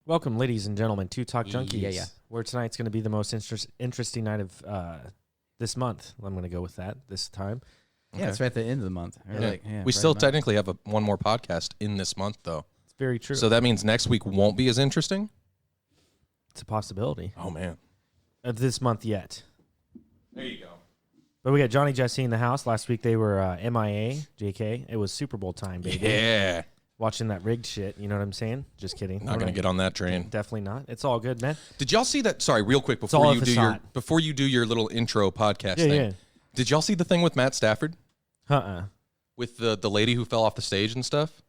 Welcome, ladies and gentlemen, to Talk Junkies. Yeah. Where tonight's going to be the most interesting night of this month. I'm going to go with that this time. Yeah, it's right at the end of the month. We still technically have one more podcast in this month, though. It's very true. So that means next week won't be as interesting? It's a possibility. Oh, man. Of this month yet. There you go. But we got Johnny Jesse in the house. Last week they were MIA, JK. It was Super Bowl time, baby. Yeah. Watching that rigged shit. You know what I'm saying? Just kidding. Not going to get on that train. Definitely not. It's all good, man. Did y'all see that? Sorry, real quick, before you do your little intro podcast thing. Yeah. Did y'all see the thing with Matt Stafford? With the lady who fell off the stage and stuff?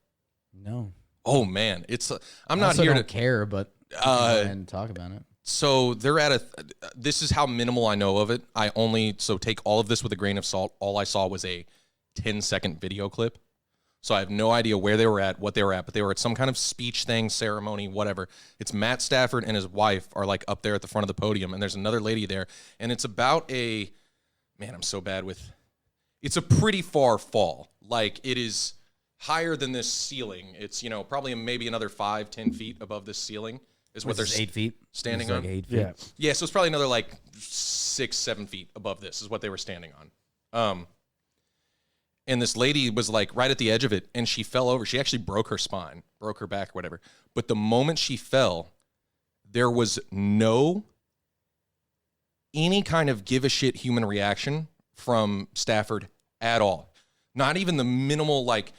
No. Oh, man. It's I'm I not here don't to care, but go ahead and talk about it. So they're at this is how minimal I know of it. So take all of this with a grain of salt. All I saw was a 10-second video clip. So I have no idea where they were at, what they were at, but they were at some kind of speech thing, ceremony, whatever. It's Matt Stafford and his wife are like up there at the front of the podium, and there's another lady there, and it's about I'm so bad with, it's a pretty far fall. Like, it is higher than this ceiling. It's, probably maybe another 5-10 feet above this ceiling is what they're 8 feet standing on. Like 8 feet. Yeah. So it's probably another like 6-7 feet above this is what they were standing on. And this lady was like right at the edge of it, and she fell over. She actually broke her spine, broke her back, whatever. But the moment she fell, there was any kind of give a shit human reaction from Stafford at all. Not even the minimal, like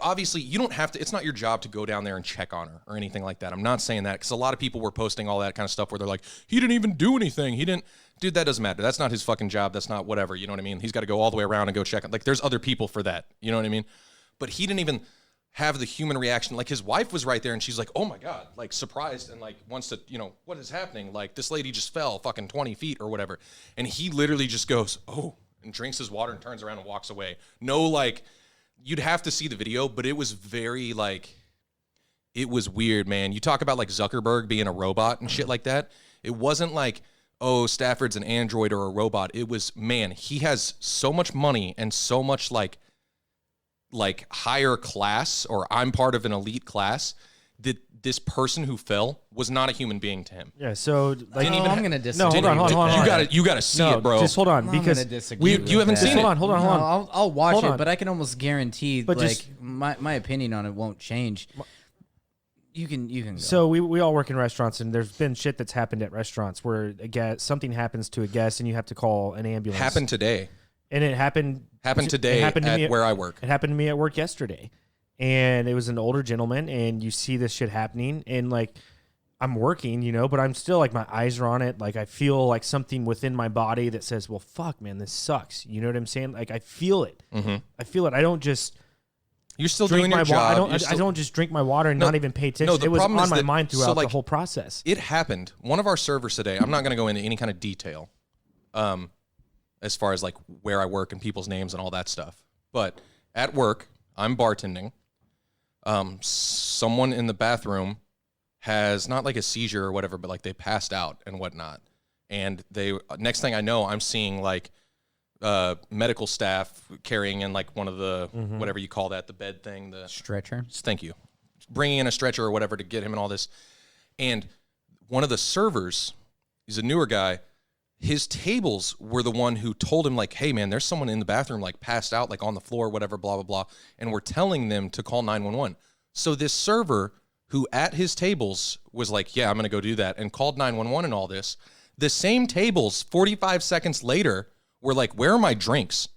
obviously you don't have to, it's not your job to go down there and check on her or anything like that. I'm not saying that because a lot of people were posting all that kind of stuff where they're like, he didn't even do anything. Dude, that doesn't matter. That's not his fucking job. That's not whatever. You know what I mean? He's got to go all the way around and go check. Like, there's other people for that. You know what I mean? But he didn't even have the human reaction. Like, his wife was right there, and she's like, oh, my God, like, surprised and, like, wants to, what is happening? Like, this lady just fell fucking 20 feet or whatever. And he literally just goes, oh, and drinks his water and turns around and walks away. No, like, you'd have to see the video, but it was very, like, it was weird, man. You talk about, like, Zuckerberg being a robot and shit like that. It wasn't like, oh, Stafford's an android or a robot. It was, man, he has so much money and so much like higher class, or I'm part of an elite class, that this person who fell was not a human being to him. Yeah, so like, I'm going to disagree. No, hold on. You got to see it, bro. Just hold on, because you haven't seen it. Hold on. I'll watch it, but I can almost guarantee, my opinion on it won't change. You can go. So we all work in restaurants, and there's been shit that's happened at restaurants where something happens to a guest, and you have to call an ambulance. Happened today. And it happened today at where I work. It happened to me at work yesterday. And it was an older gentleman, and you see this shit happening, and like, I'm working, but I'm still like, my eyes are on it. Like, I feel like something within my body that says, well, fuck, man, this sucks. You know what I'm saying? Like, I feel it. Mm-hmm. I feel it. I don't just... You're still doing your job. I don't just drink my water and not even pay attention. It was on my mind throughout the whole process. It happened. One of our servers today, I'm not going to go into any kind of detail as far as like where I work and people's names and all that stuff. But at work, I'm bartending. Someone in the bathroom has not like a seizure or whatever, but like they passed out and whatnot. And next thing I know, I'm seeing like medical staff carrying in like one of the whatever you call that, the bed thing, the stretcher. Thank you. Bringing in a stretcher or whatever to get him and all this. And one of the servers, he's a newer guy, his tables were the one who told him like, hey man, there's someone in the bathroom like passed out like on the floor, whatever, blah, blah, blah. And we're telling them to call 911. So this server who at his tables was like, yeah, I'm going to go do that, and called 911 and all this. The same tables 45 seconds later were like, where are my drinks?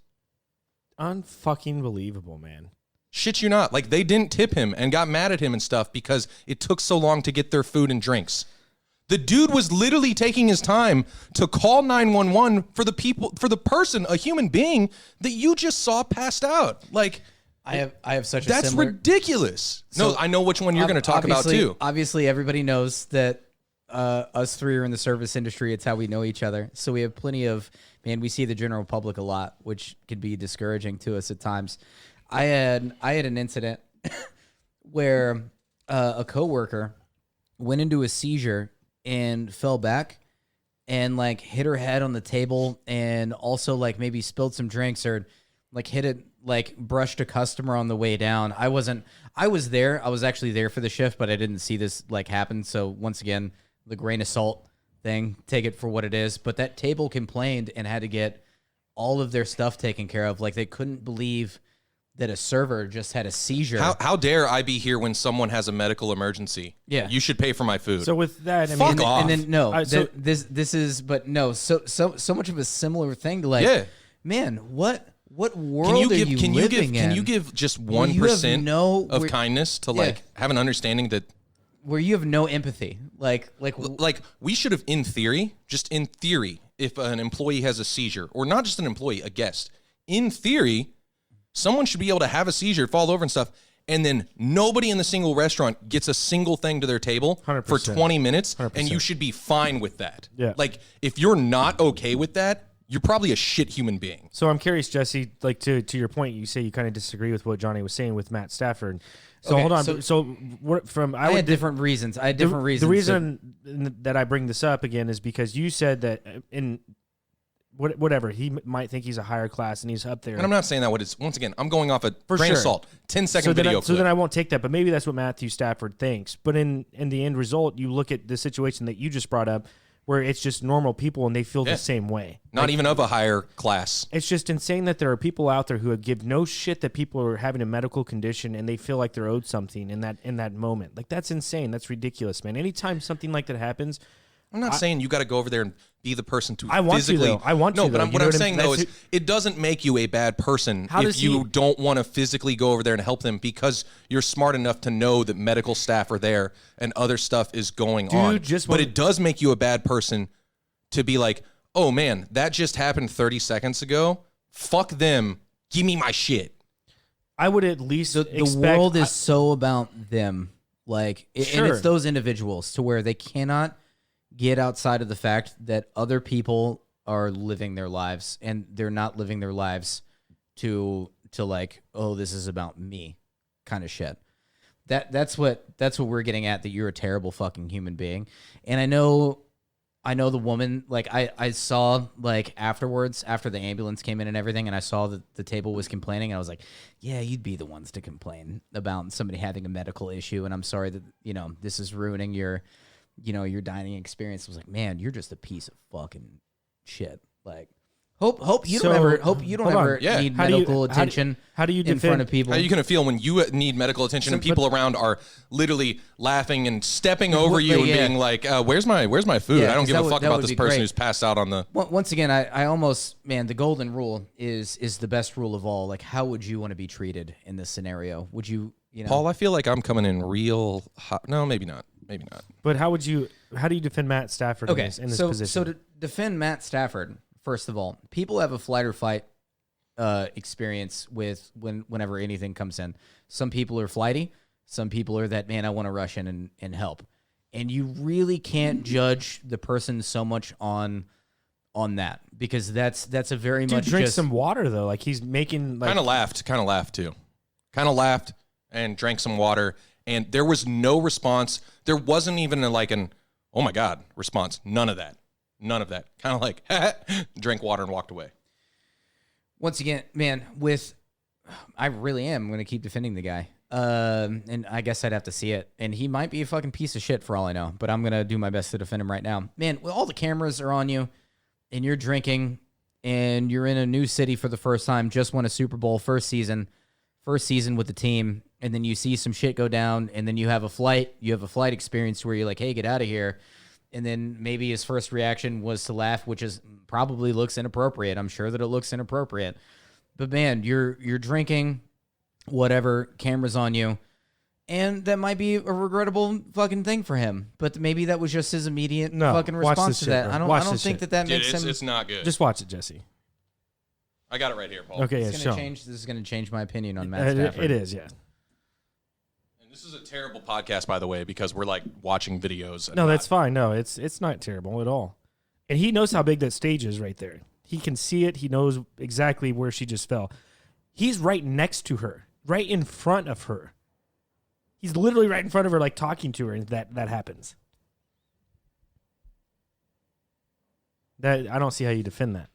Unfucking believable, man. Shit you not. Like, they didn't tip him and got mad at him and stuff because it took so long to get their food and drinks. The dude was literally taking his time to call 911 for the person, a human being that you just saw passed out. Like, I have such a that's ridiculous. So, no, I know which one you're going to talk about too. Obviously, everybody knows that us three are in the service industry. It's how we know each other. So we have plenty of, we see the general public a lot, which could be discouraging to us at times. I had an incident where a coworker went into a seizure and fell back and like hit her head on the table, and also like maybe spilled some drinks or like hit it, like brushed a customer on the way down. I wasn't I was there. I was actually there for the shift, but I didn't see this like happen. So once again, the grain of salt thing, take it for what it is. But that table complained and had to get all of their stuff taken care of. Like they couldn't believe that a server just had a seizure. How dare I be here when someone has a medical emergency? Yeah. You should pay for my food. So with that, I Fuck mean, off. And then no, so- this is, but no, so much of a similar thing. Like, Yeah. man, what world Can you are give you can you living give in? can you give just where you have 1% no- of where- kindness to Yeah. like have an understanding that where you have no empathy? Like we should have in theory, if an employee has a seizure, or not just an employee, a guest, in theory, someone should be able to have a seizure, fall over and stuff, and then nobody in the single restaurant gets a single thing to their table 100%. for 20 minutes, 100%. and you should be fine with that. Yeah. Like, if you're not okay with that, you're probably a shit human being. So I'm curious, Jesse, like to your point, you say you kind of disagree with what Johnny was saying with Matt Stafford. So Okay, hold on. so- So, I had different reasons. I had different reasons. The reason that I bring this up again is because you said that in whatever, he might think he's a higher class and he's up there. And I'm not saying that once again, I'm going off a For grain of sure. salt. 10-second then video so clip. then I won't take that, but maybe that's what Matthew Stafford thinks. But in the end result, you look at the situation that you just brought up, where it's just normal people and they feel Yeah. the same way. Not even of a higher class. It's just insane that there are people out there who give no shit that people are having a medical condition and they feel like they're owed something in that moment. Like, that's insane. That's ridiculous, man. Anytime something like that happens, I'm not saying you got to go over there and be the person to I want to, physically. though. I want no, to, but though. I'm, You what know I'm what I saying mean? though is That's it doesn't make you a bad person How if does you he- don't want to physically go over there and help them because you're smart enough to know that medical staff are there and other stuff is going on. just but when- it does make you a bad person to be like, oh man, that just happened 30 seconds ago. Fuck them. Give me my shit. I would at least the expect, world is so about them, like, and Sure. it's those individuals to where they cannot get outside of the fact that other people are living their lives and they're not living their lives to like, oh, this is about me kind of shit. That's what we're getting at, that you're a terrible fucking human being. And I know the woman, like I saw like afterwards, after the ambulance came in and everything, and I saw that the table was complaining, and I was like, yeah, you'd be the ones to complain about somebody having a medical issue, and I'm sorry that, this is ruining your dining experience. I was like, man, you're just a piece of fucking shit. Like, hope you don't ever hold on. Yeah. need How do you- medical how do- attention how do you in defend- front of people. How are you going to feel when you need medical attention and people around are literally laughing and stepping over you and yeah. being like, where's my food? Yeah, I don't 'cause give that a would- fuck that about would this be person great. who's passed out on the. Once again, I almost, man, the golden rule is the best rule of all. Like, how would you want to be treated in this scenario? Would you Paul, I feel like I'm coming in real hot. No, maybe not. Maybe not. But how do you defend Matt Stafford in this position? So to defend Matt Stafford, first of all, people have a flight or fight experience with whenever anything comes in. Some people are flighty. Some people are that, man, I want to rush in and help. And you really can't judge the person so much on that, because that's a very Dude, much drink just, some water though. Like, he's making like Kind of laughed too. Kind of laughed and drank some water, and there was no response. There wasn't even an oh my God response. None of that. Kind of like drank water and walked away. once again, man, I really am going to keep defending the guy. And I guess I'd have to see it. And he might be a fucking piece of shit for all I know, but I'm going to do my best to defend him right now. Man, when all the cameras are on you and you're drinking and you're in a new city for the first time, just won a Super Bowl, first season with the team, and then you see some shit go down, and then you have a flight experience where you're like, hey, get out of here. And then maybe his first reaction was to laugh, which is probably looks inappropriate. I'm sure that it looks inappropriate. But man, you're drinking, whatever, cameras on you, and that might be a regrettable fucking thing for him. But maybe that was just his immediate fucking watch response this to shit, that. bro. I Watch don't this think shit. that Dude, makes him. it's not good. just watch it, Jesse. I got it right here, Paul. Okay, yeah, This show. is going to change my opinion on Matt Stafford. It is, yeah. And this is a terrible podcast, by the way, because we're like watching videos. And No, that's fine. No, it's not terrible at all. And he knows how big that stage is right there. He can see it. He knows exactly where she just fell. He's right next to her, right in front of her. He's literally right in front of her, like talking to her, and that happens. That I don't see how you defend that.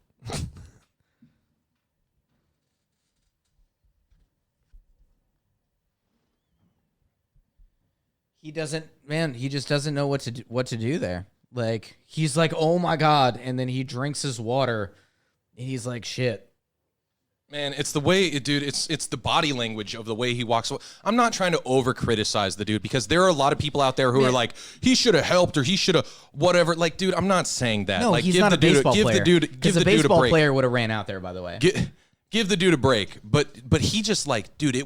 He doesn't, man. He just doesn't know what to do there. Like he's like, oh my god, and then he drinks his water, and he's like, shit. Man, it's the way, dude. It's the body language of the way he walks. I'm not trying to over criticize the dude because there are a lot of people out there who are like, he should have helped or he should have whatever. Like, dude, I'm not saying that. No, like, he's not a baseball player. Give the dude a baseball break. player would have ran out there. By the way, give the dude a break. But he just like, dude, you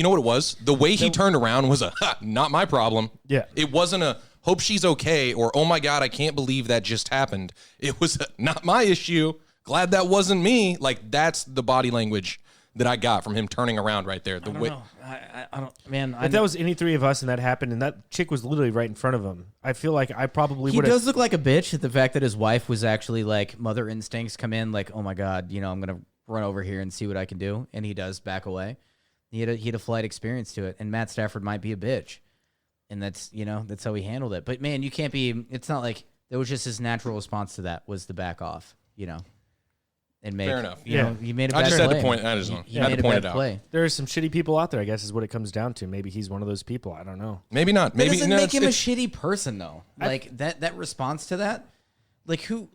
know what it was? The way he turned around was not my problem. Yeah, it wasn't a hope she's okay or oh my god, I can't believe that just happened. It was not my issue. Glad that wasn't me. Like, that's the body language that I got from him turning around right there. The way, I don't, man. If that was any three of us and that happened, and that chick was literally right in front of him, I feel like I probably would. He does look like a bitch. The fact that his wife was actually like mother instincts come in, like, oh my god, I'm gonna run over here and see what I can do, and he does back away. He had a flight experience to it, and Matt Stafford might be a bitch, and that's how he handled it. But man, you can't be. It's not like that was just his natural response to that was to back off, And make, fair enough. He made a bad I just play. had to point. I just had to point it out. Play. There are some shitty people out there, I guess, is what it comes down to. Maybe he's one of those people. I don't know. Maybe not. That Maybe doesn't no, make him a shitty person, though. Like that response to that, who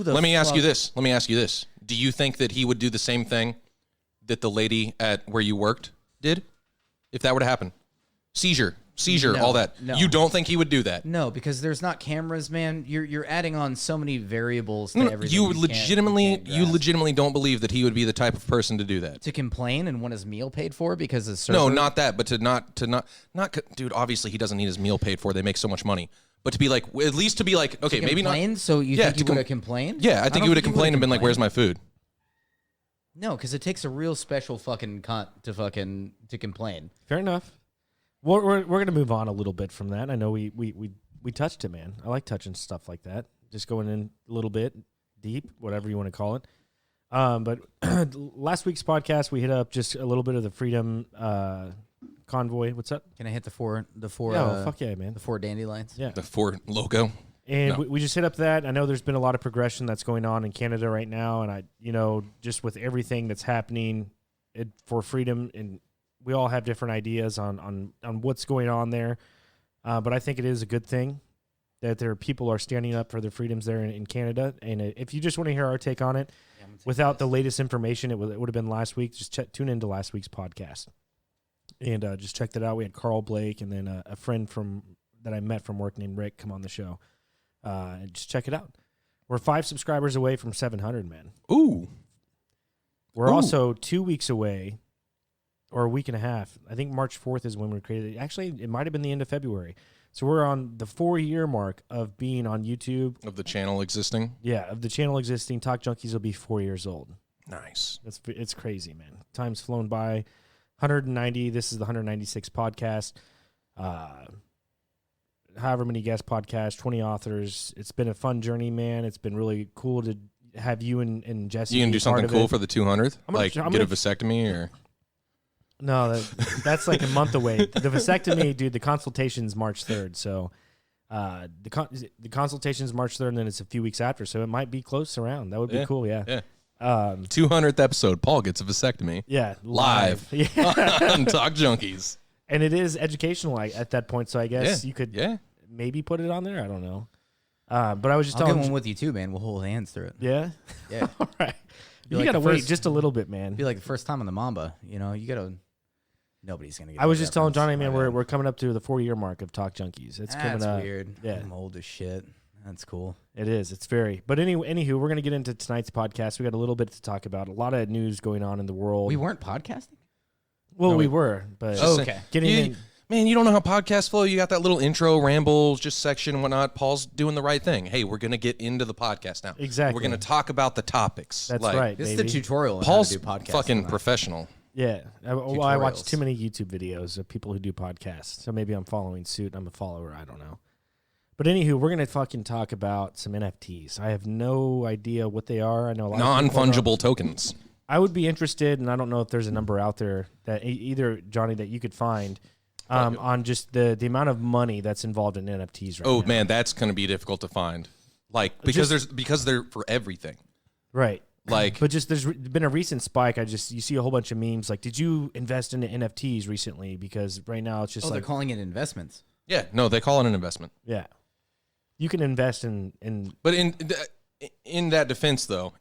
the. Let me ask you this. Do you think that he would do the same thing that the lady at where you worked did, if that were to happen? Seizure, No, all that. no. You don't think he would do that? No, because there's not cameras, man. You're adding on so many variables to No, everything. you can't legitimately don't believe that he would be the type of person to do that. to complain and want his meal paid for because the server. No, not that, but to not, dude. Obviously, he doesn't need his meal paid for. They make so much money. But to be like, at least to be like, okay, maybe not. Complain? So you think he would have complained? Yeah, I think he would have complained and been like, "Where's my food?" No, because it takes a real special fucking cunt to complain. Fair enough. We're gonna move on a little bit from that. I know we touched it, man. I like touching stuff like that. Just going in a little bit deep, whatever you want to call it. But last week's podcast, we hit up just a little bit of the Freedom Convoy. What's up? Can I hit the four? Yeah, fuck yeah, man. The 4 dandelions. Yeah, The Ford logo. and No. we just hit up that. I know there's been a lot of progression that's going on in Canada right now, and just with everything that's happening for freedom, and we all have different ideas on what's going on there. But I think it is a good thing that people are standing up for their freedoms there in Canada. And if you just want to hear our take on it, without the latest information, it would have been last week. Just tune into last week's podcast and just check that out. We had Carl Blake and then a friend that I met from work named Rick come on the show. Just check it out. We're 5 subscribers away from 700, man. Ooh. We're also 2 weeks away, or a week and a half. I think March 4th is when we created it. Actually, it might have been the end of February. So we're on the 4-year mark of being on YouTube. Of the channel existing. Yeah, of the channel existing. Talk Junkies will be 4 years old. Nice. It's crazy, man. Time's flown by. 190. This is the 196th podcast. However many guest podcasts, 20 authors. It's been a fun journey, man. It's been really cool to have you and Jesse. You gonna do something cool for the 200th? I'm Like gonna- get a vasectomy or? No, that's like a month away. The vasectomy, dude, the consultation's March 3rd. So the consultation's March 3rd, and then it's a few weeks after. So it might be close around. That would be cool, yeah. Yeah. 200th episode, Paul gets a vasectomy. Yeah. Live. Yeah. On Talk Junkies. And it is educational at that point. So I guess Yeah. you could Yeah. maybe put it on there. I don't know. But I was just I'll get telling one with you too, man. We'll hold hands through it. Yeah? Yeah. All right. Be You like got to the wait first- just a little bit, man. Be like the first time on the Mamba. You gotta. Nobody's gonna get. I was that just telling reference. Johnny, man, My bad. we're coming up to the 4-year mark of Talk Junkies. It's coming That's up. weird. Yeah. I'm old as shit. That's cool. It is. It's very. But anywho, we're going to get into tonight's podcast. We got a little bit to talk about. A lot of news going on in the world. We weren't podcasting. Well, No, we we- were, but Just okay. getting in. Man, you don't know how podcasts flow. You got that little intro, rambles, just section and whatnot. Paul's doing the right thing. Hey, we're going to get into the podcast now. Exactly. We're going to talk about the topics. That's Like, right. This is baby. the tutorial on Paul's how to do podcasts. fucking professional. Yeah. I watch Tutorials. too many YouTube videos of people who do podcasts. So maybe I'm following suit. I'm a follower. I don't know. But anywho, we're going to fucking talk about some NFTs. I have no idea what they are. I know a lot of people don't. Non-fungible tokens. I would be interested, and I don't know if there's a number out there that either, Johnny, that you could find on just the amount of money that's involved in NFTs right now. Oh, man, that's going to be difficult to find. Like, because they're for everything. Right. Like, But just there's been a recent spike. You see a whole bunch of memes like, did you invest into NFTs recently? Because right now it's just they're like, calling it investments. yeah, no, they call it an investment. yeah, you can invest in. But in that defense, though,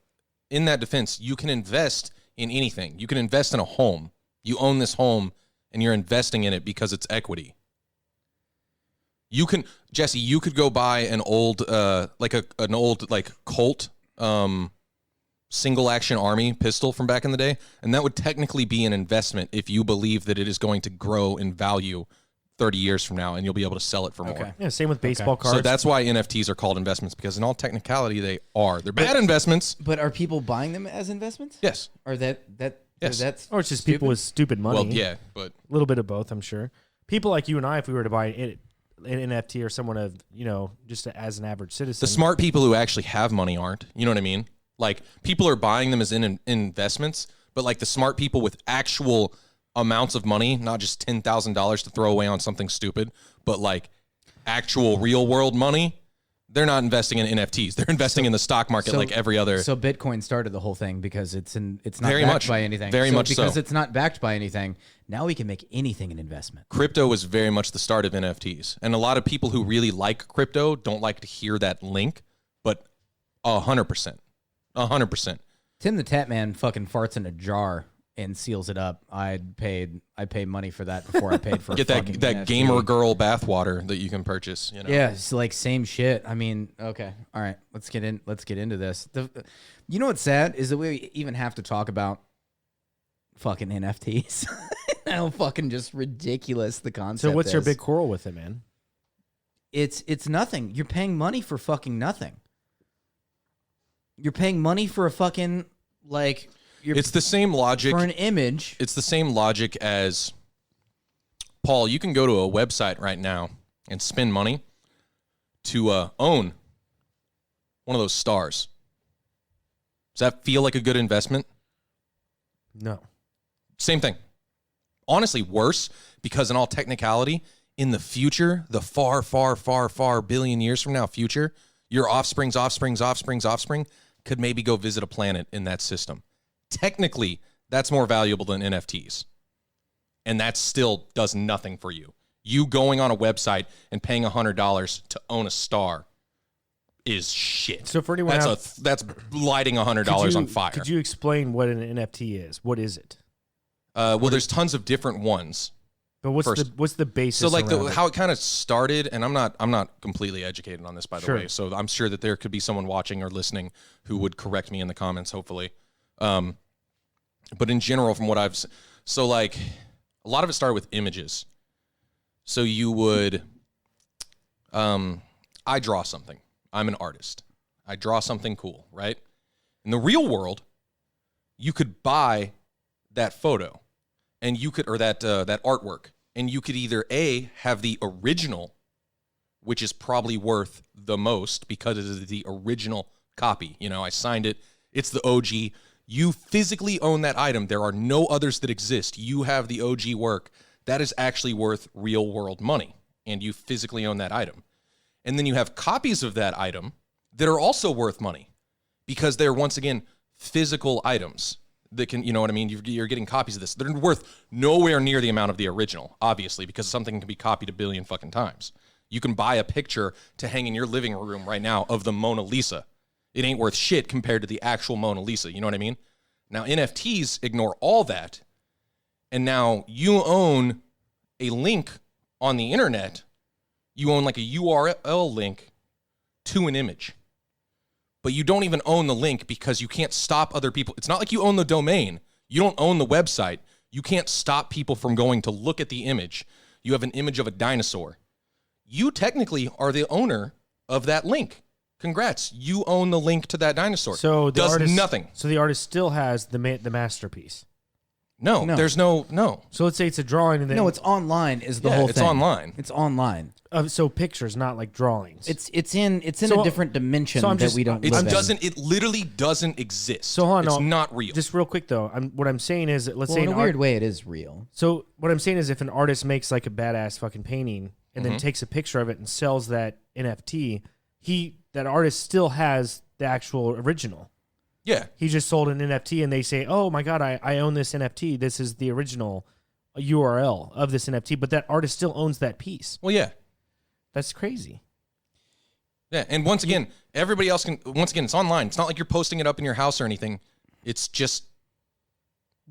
you can invest in anything. You can invest in a home. You own this home, and you're investing in it because it's equity. You can, Jesse, you could go buy an old, an old Colt, single action army pistol from back in the day, and that would technically be an investment if you believe that it is going to grow in value 30 years from now, and you'll be able to sell it for more. Yeah, same with baseball cards. So that's why NFTs are called investments, because in all technicality, they are. They're bad investments. But are people buying them as investments? Yes. Or Yes. that's or it's just people with stupid money. Well, yeah, but a little bit of both, I'm sure. People like you and I, if we were to buy an NFT or someone of, just as an average citizen. the smart people who actually have money aren't. You know what I mean? Like, people are buying them as investments, but like the smart people with actual amounts of money, not just $10,000 to throw away on something stupid, but like actual real world money, they're not investing in NFTs. They're investing in the stock market like every other. So Bitcoin started the whole thing because it's not Very backed much. by anything. Very much so. Because it's not backed by anything, now we can make anything an investment. Crypto was very much the start of NFTs. And a lot of people who really like crypto don't like to hear that link, but 100%. 100%. Tim the Tap Man fucking farts in a jar and seals it up. I paid money for that before I paid for Get that that gamer girl bathwater that you can purchase. Yeah, it's like same shit. I mean, okay, all right, let's get into this. You know what's sad is that we even have to talk about fucking NFTs. How fucking just ridiculous the concept. So what's your is. big quarrel with it, man? It's nothing. You're paying money for fucking nothing. You're paying money for a fucking It's the same logic. for an image. It's the same logic as, Paul, you can go to a website right now and spend money to own one of those stars. Does that feel like a good investment? No. Same thing. Honestly, worse, because in all technicality, in the future, the far, far, far, far billion years from now future, your offspring's offspring could maybe go visit a planet in that system. Technically, that's more valuable than NFTs. And that still does nothing for you. You going on a website and paying $100 to own a star is shit. So for anyone that's lighting $100 on fire. Could you explain what an NFT is? What is it? Well, there's tons of different ones. But what's the basis? So like around it? how it kind of started, and I'm not completely educated on this, by the Sure. way. So I'm sure that there could be someone watching or listening who would correct me in the comments, hopefully. But in general, from what so like a lot of it started with images. So you would, I draw something. I'm an artist. I draw something cool, right? In the real world, you could buy that photo, and you could, or that artwork, and you could either A, have the original, which is probably worth the most because it is the original copy. I signed it. It's the OG. You physically own that item. There are no others that exist. You have the OG work. That is actually worth real world money, and you physically own that item. And then you have copies of that item that are also worth money because they're, once again, physical items that can, you know what I mean? You're getting copies of this. They're worth nowhere near the amount of the original, obviously, because something can be copied a billion fucking times. You can buy a picture to hang in your living room right now of the Mona Lisa. It ain't worth shit compared to the actual Mona Lisa. You know what I mean? Now, NFTs ignore all that. And now you own a link on the internet. You own like a URL link to an image. But you don't even own the link because you can't stop other people. It's not like you own the domain. You don't own the website. You can't stop people from going to look at the image. You have an image of a dinosaur. You technically are the owner of that link. Congrats. You own the link to that dinosaur. So the artist, nothing. So the artist still has the masterpiece. No, there's no. So let's say it's a drawing, and then No, it's online. Is the Yeah, whole it's thing? online. It's online. So pictures, not like drawings. It's in So- a different dimension so I'm that just- we don't It live in. doesn't. It literally doesn't exist. So hold on, it's no, not real. Just real quick though, what I'm saying is, that let's Well, say in a an weird way, it is real. So what I'm saying is, if an artist makes like a badass fucking painting and then takes a picture of it and sells that NFT, that artist still has the actual original. Yeah. He just sold an NFT and they say, oh my God, I own this NFT. This is the original URL of this NFT, but that artist still owns that piece. Well, yeah. That's crazy. Yeah, and once again, everybody else can. Once again, it's online. It's not like you're posting it up in your house or anything. It's just.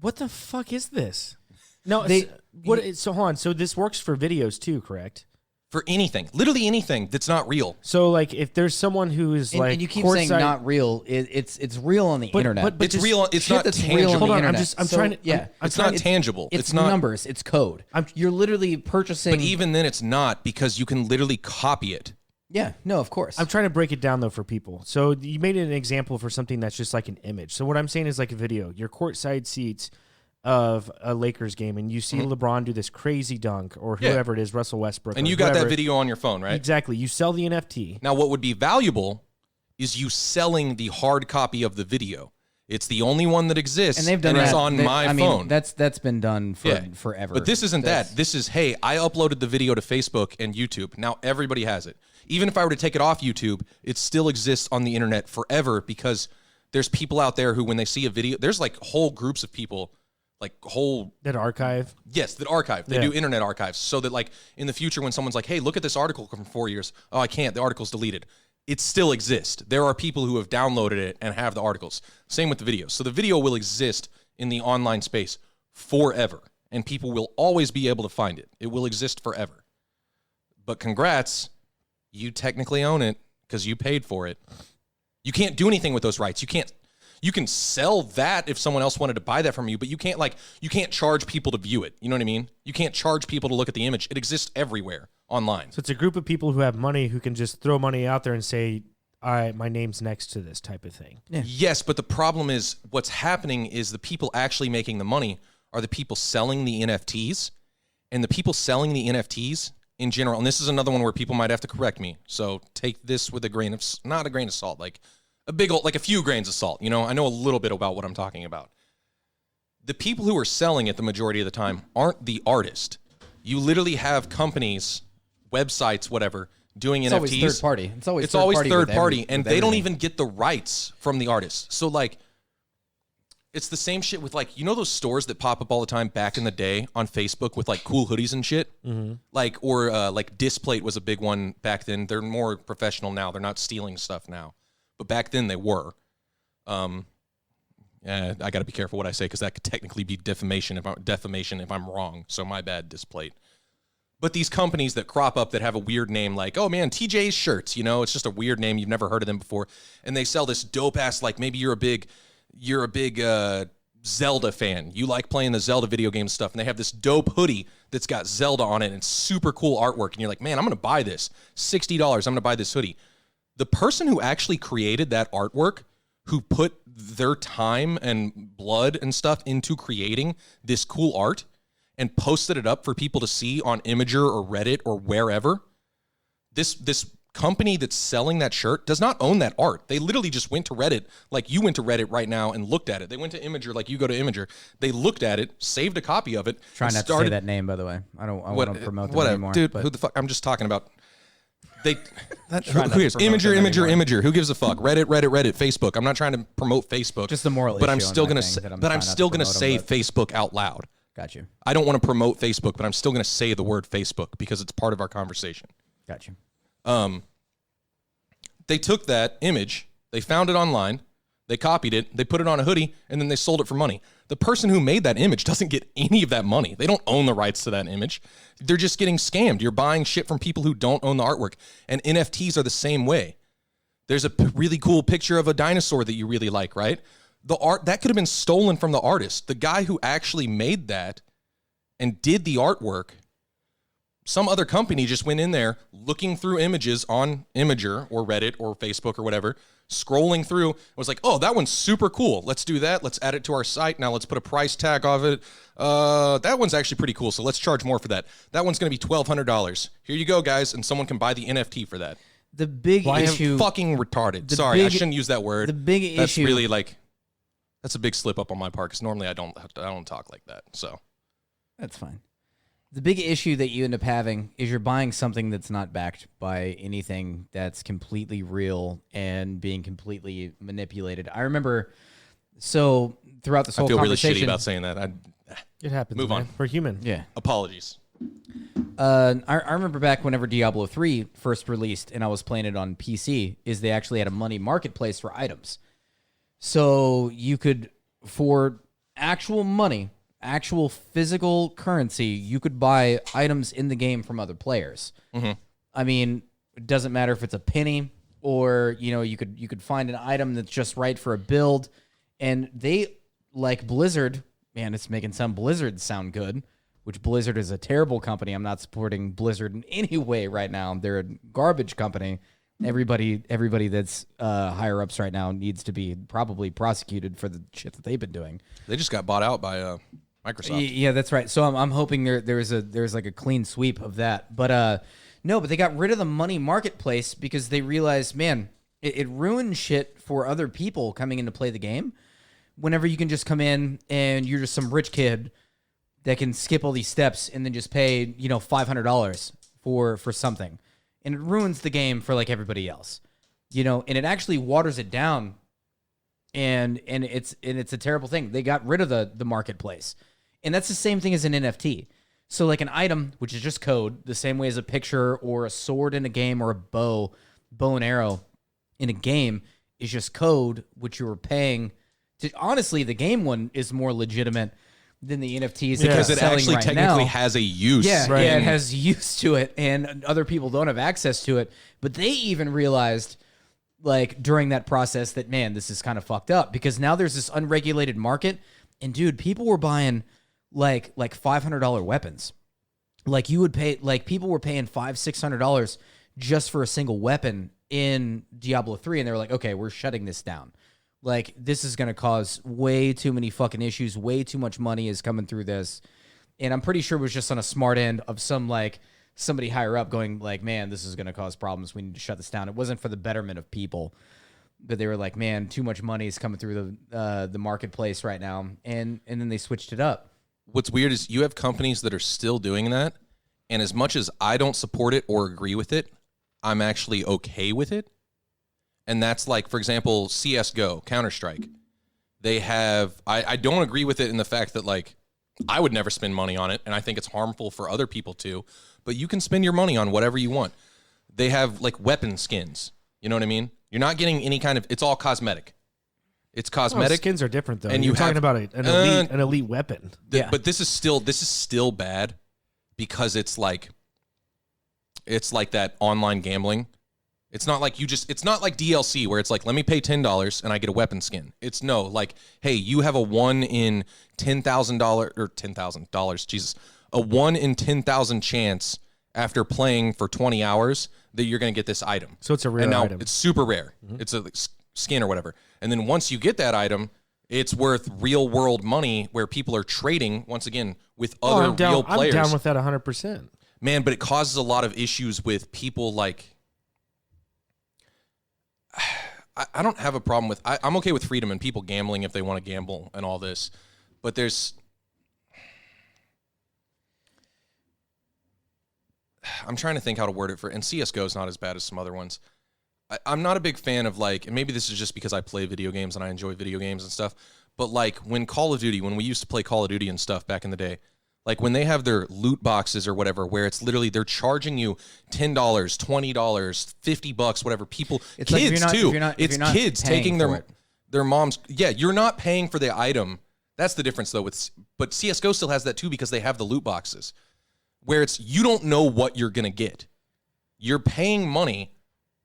What the fuck is this? No, so hold on. So this works for videos too, correct? For anything, literally anything that's not real. So like, if there's someone who is and you keep saying not real, it's real on the internet. But it's real. It's not tangible. Real on the Hold on, internet. I'm trying to. Yeah, it's not tangible. It's not numbers. It's code. You're literally purchasing. But even then, it's not because you can literally copy it. Yeah, no, of course. I'm trying to break it down, though, for people. So you made an example for something that's just like an image. So what I'm saying is like a video. Your courtside seats of a Lakers game, and you see LeBron do this crazy dunk, or whoever it is, Russell Westbrook. And you got that video on your phone, right? Exactly. You sell the NFT. Now, what would be valuable is you selling the hard copy of the video. It's the only one that exists, and they've done it's that. on my phone. That's been done forever. But this isn't that. This is, hey, I uploaded the video to Facebook and YouTube. Now everybody has it. Even if I were to take it off YouTube, it still exists on the internet forever because there's people out there who, when they see a video, there's like whole groups of people, like whole... That archive? Yes, that archive. They do internet archives. So that like in the future when someone's like, hey, look at this article from 4 years. Oh, I can't. The article's deleted. It still exists. There are people who have downloaded it and have the articles. Same with the video. So the video will exist in the online space forever, and people will always be able to find it. It will exist forever. But congrats, you technically own it because you paid for it. You can't do anything with those rights. You can sell that if someone else wanted to buy that from you, but you can't charge people to view it. You know what I mean? You can't charge people to look at the image. It exists everywhere online. So it's a group of people who have money who can just throw money out there and say, all right, my name's next to this type of thing. Yeah. Yes, but the problem is what's happening is the people actually making the money are the people selling the NFTs, and the people selling the NFTs in general, and this is another one where people might have to correct me, so take this with not a grain of salt, like a few grains of salt. You know, I know a little bit about what I'm talking about. The people who are selling it the majority of the time aren't the artist. You literally have companies, websites, whatever, doing NFTs. Always third party. It's always third party, and they don't even get the rights from the artist. So like, it's the same shit with like, you know those stores that pop up all the time back in the day on Facebook with like cool hoodies and shit? Mm-hmm. Like Displate was a big one back then. They're more professional now. They're not stealing stuff now. But back then they were. I got to be careful what I say because that could technically be defamation if I'm wrong. So my bad, Displate. But these companies that crop up that have a weird name, like, oh man, TJ's shirts, you know, it's just a weird name. You've never heard of them before. And they sell this dope ass, like maybe you're a big Zelda fan. You like playing the Zelda video game stuff. And they have this dope hoodie that's got Zelda on it and it's super cool artwork. And you're like, man, I'm going to buy this. $60. I'm going to buy this hoodie. The person who actually created that artwork, who put their time and blood and stuff into creating this cool art and posted it up for people to see on Imager or Reddit or wherever, this company that's selling that shirt does not own that art. They literally just went to Reddit, like you went to Reddit right now and looked at it. They went to Imager like you go to Imager. They looked at it, saved a copy of it. Try not to say that name, by the way. I want to promote them anymore. Dude, who the fuck? I'm just talking about... Who cares? Imager. Who gives a fuck? Reddit, Facebook. I'm not trying to promote Facebook. Just the moral but issue. I'm still gonna say Facebook out loud. Got you. I don't want to promote Facebook, but I'm still gonna say the word Facebook because it's part of our conversation. Got you. They took that image, they found it online, they copied it, they put it on a hoodie, and then they sold it for money. The person who made that image doesn't get any of that money. They don't own the rights to that image. They're just getting scammed. You're buying shit from people who don't own the artwork. And NFTs are the same way. There's a really cool picture of a dinosaur that you really like, right? The art that could have been stolen from the artist. The guy who actually made that and did the artwork, some other company just went in there looking through images on Imager or Reddit or Facebook or whatever, scrolling through, was like, oh, that one's super cool. Let's do that. Let's add it to our site. Now let's put a price tag of it. That one's actually pretty cool, so let's charge more for that. That one's going to be $1,200. Here you go, guys, and someone can buy the NFT for that. The big issue... fucking retarded. Sorry, I shouldn't use that word. The big issue... That's really like... That's a big slip up on my part, because normally I don't talk like that, so... That's fine. The big issue that you end up having is you're buying something that's not backed by anything that's completely real and being completely manipulated. I remember, so throughout this whole I feel really conversation, shitty about saying that. It happens. Move man. on. We're human. yeah. Apologies. I remember back whenever Diablo 3 first released and I was playing it on PC, is they actually had a money marketplace for items. So you could, for actual money, actual physical currency, you could buy items in the game from other players. Mm-hmm. I mean, it doesn't matter if it's a penny or, you could find an item that's just right for a build. And they, like Blizzard, man, it's making some Blizzard sound good, which Blizzard is a terrible company. I'm not supporting Blizzard in any way right now. They're a garbage company. Everybody that's higher ups right now needs to be probably prosecuted for the shit that they've been doing. They just got bought out by Microsoft. Yeah, that's right. So I'm hoping there's like a clean sweep of that. But no, but they got rid of the money marketplace because they realized, man, it ruined shit for other people coming in to play the game. Whenever you can just come in and you're just some rich kid that can skip all these steps and then just pay, $500 for something. And it ruins the game for like everybody else. And it actually waters it down. And it's a terrible thing. They got rid of the marketplace. And that's the same thing as an NFT. So like an item, which is just code, the same way as a picture or a sword in a game or a bow and arrow in a game is just code, which you were paying. Honestly, the game one is more legitimate than the NFTs because it actually right technically now. has a use. Yeah, Right. yeah, it has use to it, and other people don't have access to it. But they even realized, like, during that process that, man, this is kind of fucked up because now there's this unregulated market, and dude, people were buying like $500 weapons. Like you would pay, like people were paying $500-$600 just for a single weapon in Diablo 3, and they were like, okay, we're shutting this down. Like, this is going to cause way too many fucking issues. Way too much money is coming through this. And I'm pretty sure it was just on a smart end of somebody higher up going like, man, this is going to cause problems. We need to shut this down. It wasn't for the betterment of people. But they were like, man, too much money is coming through the marketplace right now. And then they switched it up. What's weird is you have companies that are still doing that. And as much as I don't support it or agree with it, I'm actually okay with it. And that's like, for example, CSGO, Counter-Strike. They have, I don't agree with it in the fact that, like, I would never spend money on it, and I think it's harmful for other people too, but you can spend your money on whatever you want. They have, like, weapon skins. You know what I mean? You're not getting any kind of, it's all cosmetic. It's cosmetic. Skins are different, though. And You're you talking have- about an elite weapon. Yeah. But this is still bad because it's like that online gambling. It's not like it's not like DLC where it's like, let me pay $10 and I get a weapon skin. It's no, like, hey, you have a 1 in $10,000 or $10,000, Jesus, a 1 in 10,000 chance after playing for 20 hours that you're going to get this item. So it's a rare and now item. it's super rare. Mm-hmm. It's a skin or whatever. And then once you get that item, it's worth real world money where people are trading once again with other real players. I'm down with that 100%. Man, but it causes a lot of issues with people like, I don't have a problem with, I'm okay with freedom and people gambling if they want to gamble and all this, but I'm trying to think how to word it and CSGO is not as bad as some other ones. I'm not a big fan of, like, and maybe this is just because I play video games and I enjoy video games and stuff, but like when we used to play Call of Duty and stuff back in the day, like when they have their loot boxes or whatever, where it's literally they're charging you $10, $20, $50, whatever. People, It's kids like too. if you're not It's kids paying taking for it. their moms. Yeah, you're not paying for the item. That's the difference though. But CS:GO still has that too because they have the loot boxes, where it's you don't know what you're gonna get. You're paying money,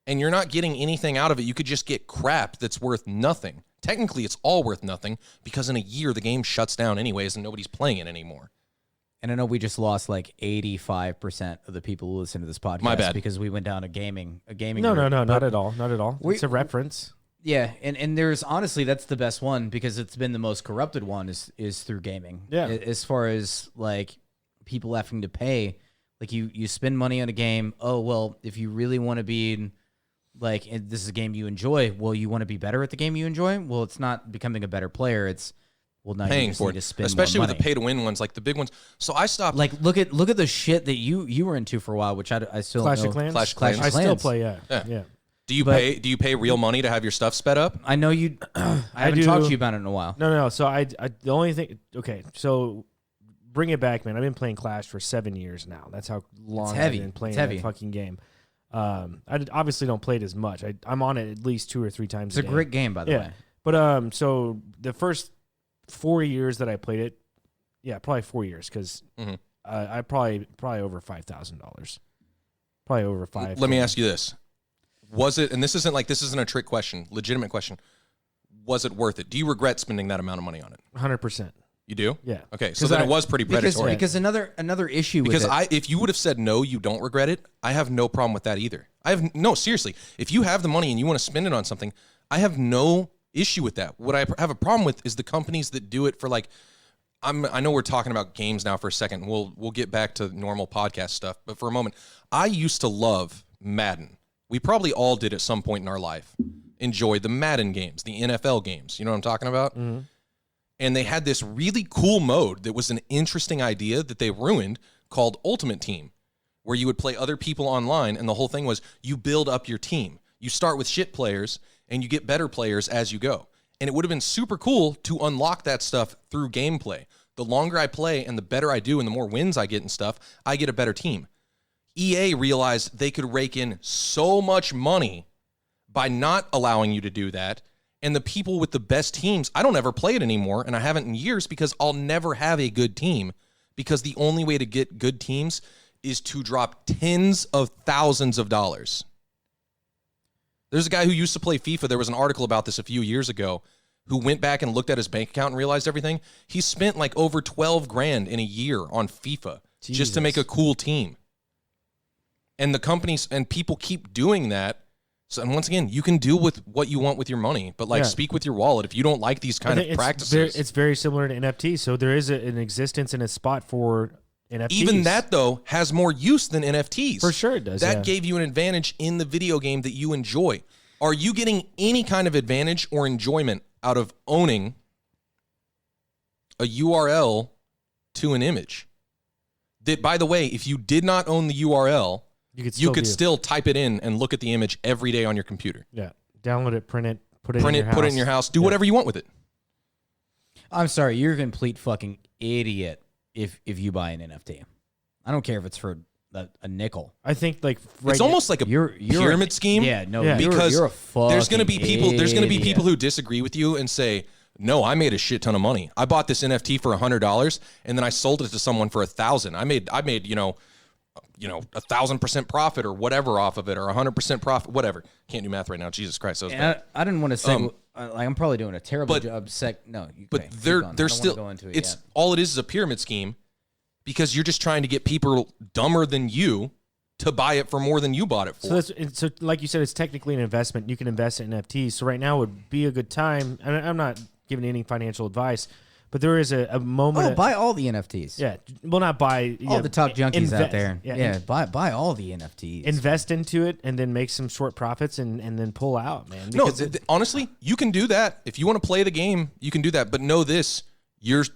and you're not getting anything out of it. You could just get crap that's worth nothing. Technically, it's all worth nothing because in a year the game shuts down anyways, and nobody's playing it anymore. And I know we just lost like 85% of the people who listen to this podcast. My bad. Because we went down a gaming. No, route. not at all. Not at all. It's a reference. Yeah, and there's honestly that's the best one because it's been the most corrupted one is through gaming. Yeah. As far as like people having to pay, like you spend money on a game. Oh well, if you really want to be like this is a game you enjoy. Well, you want to be better at the game you enjoy. Well, it's not becoming a better player. It's Well, now you paying just for need to it, spend especially more with the money. pay-to-win ones, like the big ones. So I stopped. Like look at the shit that you were into for a while, which I still Clash don't of know. Clans. Clash of Clans. I still Clans. play. Yeah. Yeah. Yeah. Do you But- pay real money to have your stuff sped up? I know you. I haven't do. talked to you about it in a while. No. So I the only thing. Okay. So bring it back, man. I've been playing Clash for 7 years now. That's how long I've heavy. been playing It's heavy. that fucking game. Obviously don't play it as much. I'm on it at least 2 or 3 times. It's a day. great game, by the way. But so the first 4 years that I played it, yeah, probably 4 years because I probably over $5,000. Probably over five. Let me ask you this: was it? And this isn't a trick question, legitimate question. Was it worth it? Do you regret spending that amount of money on it? 100%. You do? Yeah. Okay, so then it was pretty predatory. Because another issue with Because it, if you would have said no, you don't regret it, I have no problem with that either. Seriously. If you have the money and you want to spend it on something, I have no issue with that. What I have a problem with is the companies that do it for like, I know we're talking about games now for a second. We'll get back to normal podcast stuff, but for a moment, I used to love Madden. We probably all did at some point in our life. Enjoy the Madden games, the NFL games. You know what I'm talking about? Mm-hmm. And they had this really cool mode that was an interesting idea that they ruined called Ultimate Team, where you would play other people online, and the whole thing was you build up your team. You start with shit players, and you get better players as you go. And it would have been super cool to unlock that stuff through gameplay. The longer I play and the better I do and the more wins I get and stuff, I get a better team. EA realized they could rake in so much money by not allowing you to do that. And the people with the best teams, I don't ever play it anymore, and I haven't in years because I'll never have a good team because the only way to get good teams is to drop tens of thousands of dollars. There's a guy who used to play FIFA. There was an article about this a few years ago who went back and looked at his bank account and realized everything. He spent like over 12 grand in a year on FIFA just to make a cool team. And the companies and people keep doing that. So, and once again, you can do with what you want with your money, but speak with your wallet if you don't like these kind of practices. It's very similar to NFT. So there is an existence and a spot for NFTs. Even that, though, has more use than NFTs. For sure it does. That gave you an advantage in the video game that you enjoy. Are you getting any kind of advantage or enjoyment out of owning a URL to an image? That, by the way, if you did not own the URL, you could still type it in and look at the image every day on your computer. Yeah. Download it, print it, put it in your house. Do whatever you want with it. I'm sorry, you're a complete fucking idiot if you buy an NFT. I don't care if it's for a nickel. I think it's almost like a pyramid scheme. Yeah, no, because you're a fucking there's going to be people. idiot. There's going to be people who disagree with you and say, "No, I made a shit ton of money. I bought this NFT for $100 and then I sold it to someone for $1,000. I made 1,000% profit or whatever off of it, or 100% profit, whatever." Can't do math right now. Jesus Christ, that was bad. I didn't want to say I'm probably doing a terrible job. But they're still. It's all it is a pyramid scheme, because you're just trying to get people dumber than you to buy it for more than you bought it for. So like you said, it's technically an investment. You can invest in NFTs. So right now would be a good time. And I'm not giving any financial advice, but there is a moment. Oh, buy all the NFTs. Yeah. Well, not buy. All the top junkies out there. Yeah. Buy all the NFTs. Invest into it and then make some short profits and then pull out, man. No, honestly, you can do that. If you want to play the game, you can do that. But know this,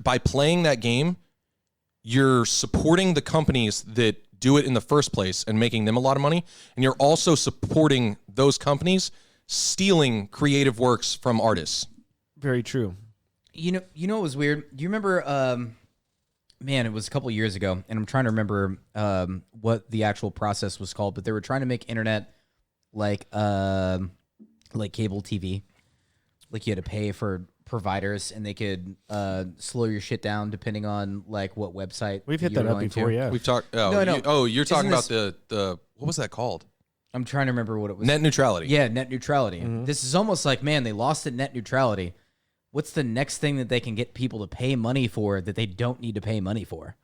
by playing that game, you're supporting the companies that do it in the first place and making them a lot of money. And you're also supporting those companies stealing creative works from artists. Very true. You know what was weird? Do you remember, man, it was a couple years ago, and I'm trying to remember what the actual process was called, but they were trying to make internet like cable TV. Like you had to pay for providers, and they could slow your shit down depending on like what website. We've hit that up before, yeah. We've talked. You're talking about the what was that called? I'm trying to remember what it was. Net neutrality. Yeah, net neutrality. Mm-hmm. This is almost like, man, they lost at net neutrality. What's the next thing that they can get people to pay money for that they don't need to pay money for?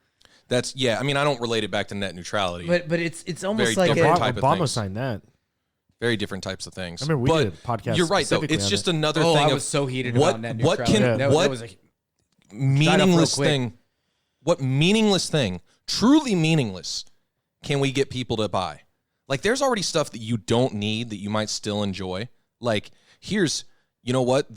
I mean, I don't relate it back to net neutrality. But it's almost very like different type of Obama things. signed that. Very different types of things. I remember we did a podcast. You're right, though. It's just another thing. I was so heated about net neutrality. What meaningless thing? What meaningless thing? Truly meaningless. Can we get people to buy? Like, there's already stuff that you don't need that you might still enjoy. Like, here's, you know what?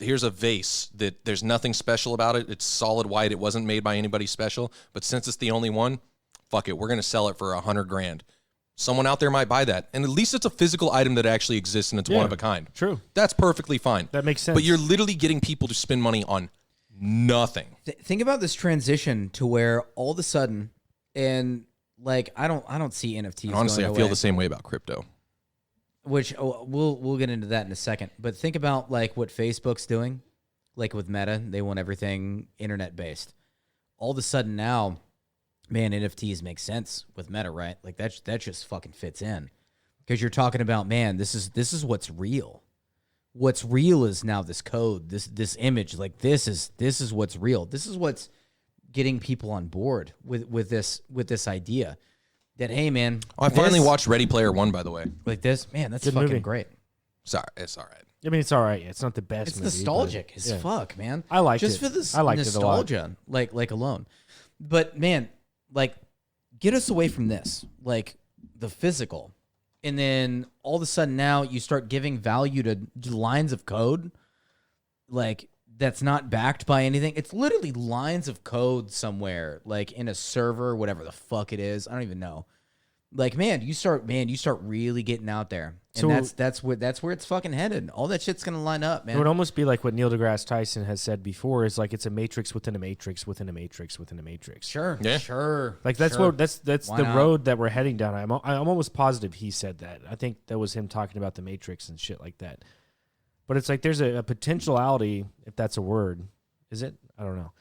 here's a vase that there's nothing special about it. It's solid white. It wasn't made by anybody special. But since it's the only one, fuck it. We're going to sell it for $100,000. Someone out there might buy that. And at least it's a physical item that actually exists and it's one of a kind. True. That's perfectly fine. That makes sense. But you're literally getting people to spend money on nothing. Think about this transition to where all of a sudden, and like I don't see NFTs. And honestly, going I feel away, the same way about crypto. Which we'll get into that in a second. But think about like what Facebook's doing, like with Meta. They want everything internet based. All of a sudden now, man, NFTs make sense with Meta, right? Like that just fucking fits in because you're talking about, man, this is what's real. What's real is now this code, this image. Like this is what's real. This is what's getting people on board with this idea that, hey, man, I finally watched Ready Player One, by the way. like this, man, that's Good fucking movie. great. Sorry, it's all right. I mean, it's all right. It's not the best. It's movie, nostalgic but, as yeah. fuck, man. I liked just it. for this I liked it a lot. nostalgia, like alone. But man, like, get us away from this, like the physical, and then all of a sudden now you start giving value to lines of code, like that's not backed by anything. It's literally lines of code somewhere, like in a server, whatever the fuck it is. I don't even know. Like, man, you start really getting out there, and So- that's where it's fucking headed. All that shit's gonna line up, man. It would almost be like what Neil deGrasse Tyson has said before: is like it's a matrix within a matrix within a matrix within a matrix. Sure, Yeah. sure. Like that's sure. what that's Why the not? road that we're heading down. I'm almost positive he said that. I think that was him talking about the matrix and shit like that. But it's like there's a potentiality, if that's a word. Is it? I don't know.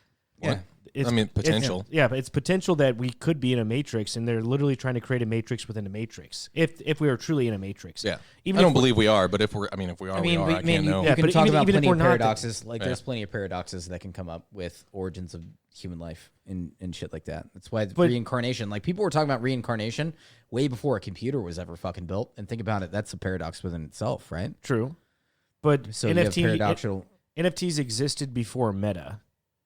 Yeah. I mean, potential. Yeah, but it's potential that we could be in a matrix, and they're literally trying to create a matrix within a matrix. If we are truly in a matrix. Yeah. Even I if don't we're- believe we are, but if we are, I can't know. You Yeah, can but talk even- about even if plenty we're of not, then- paradoxes. Like, there's plenty of paradoxes that can come up with origins of human life and shit like that. That's why it's But- reincarnation. Like, people were talking about reincarnation way before a computer was ever fucking built. And think about it, that's a paradox within itself, right? True. But So you have paradoxical. NFTs existed before Meta.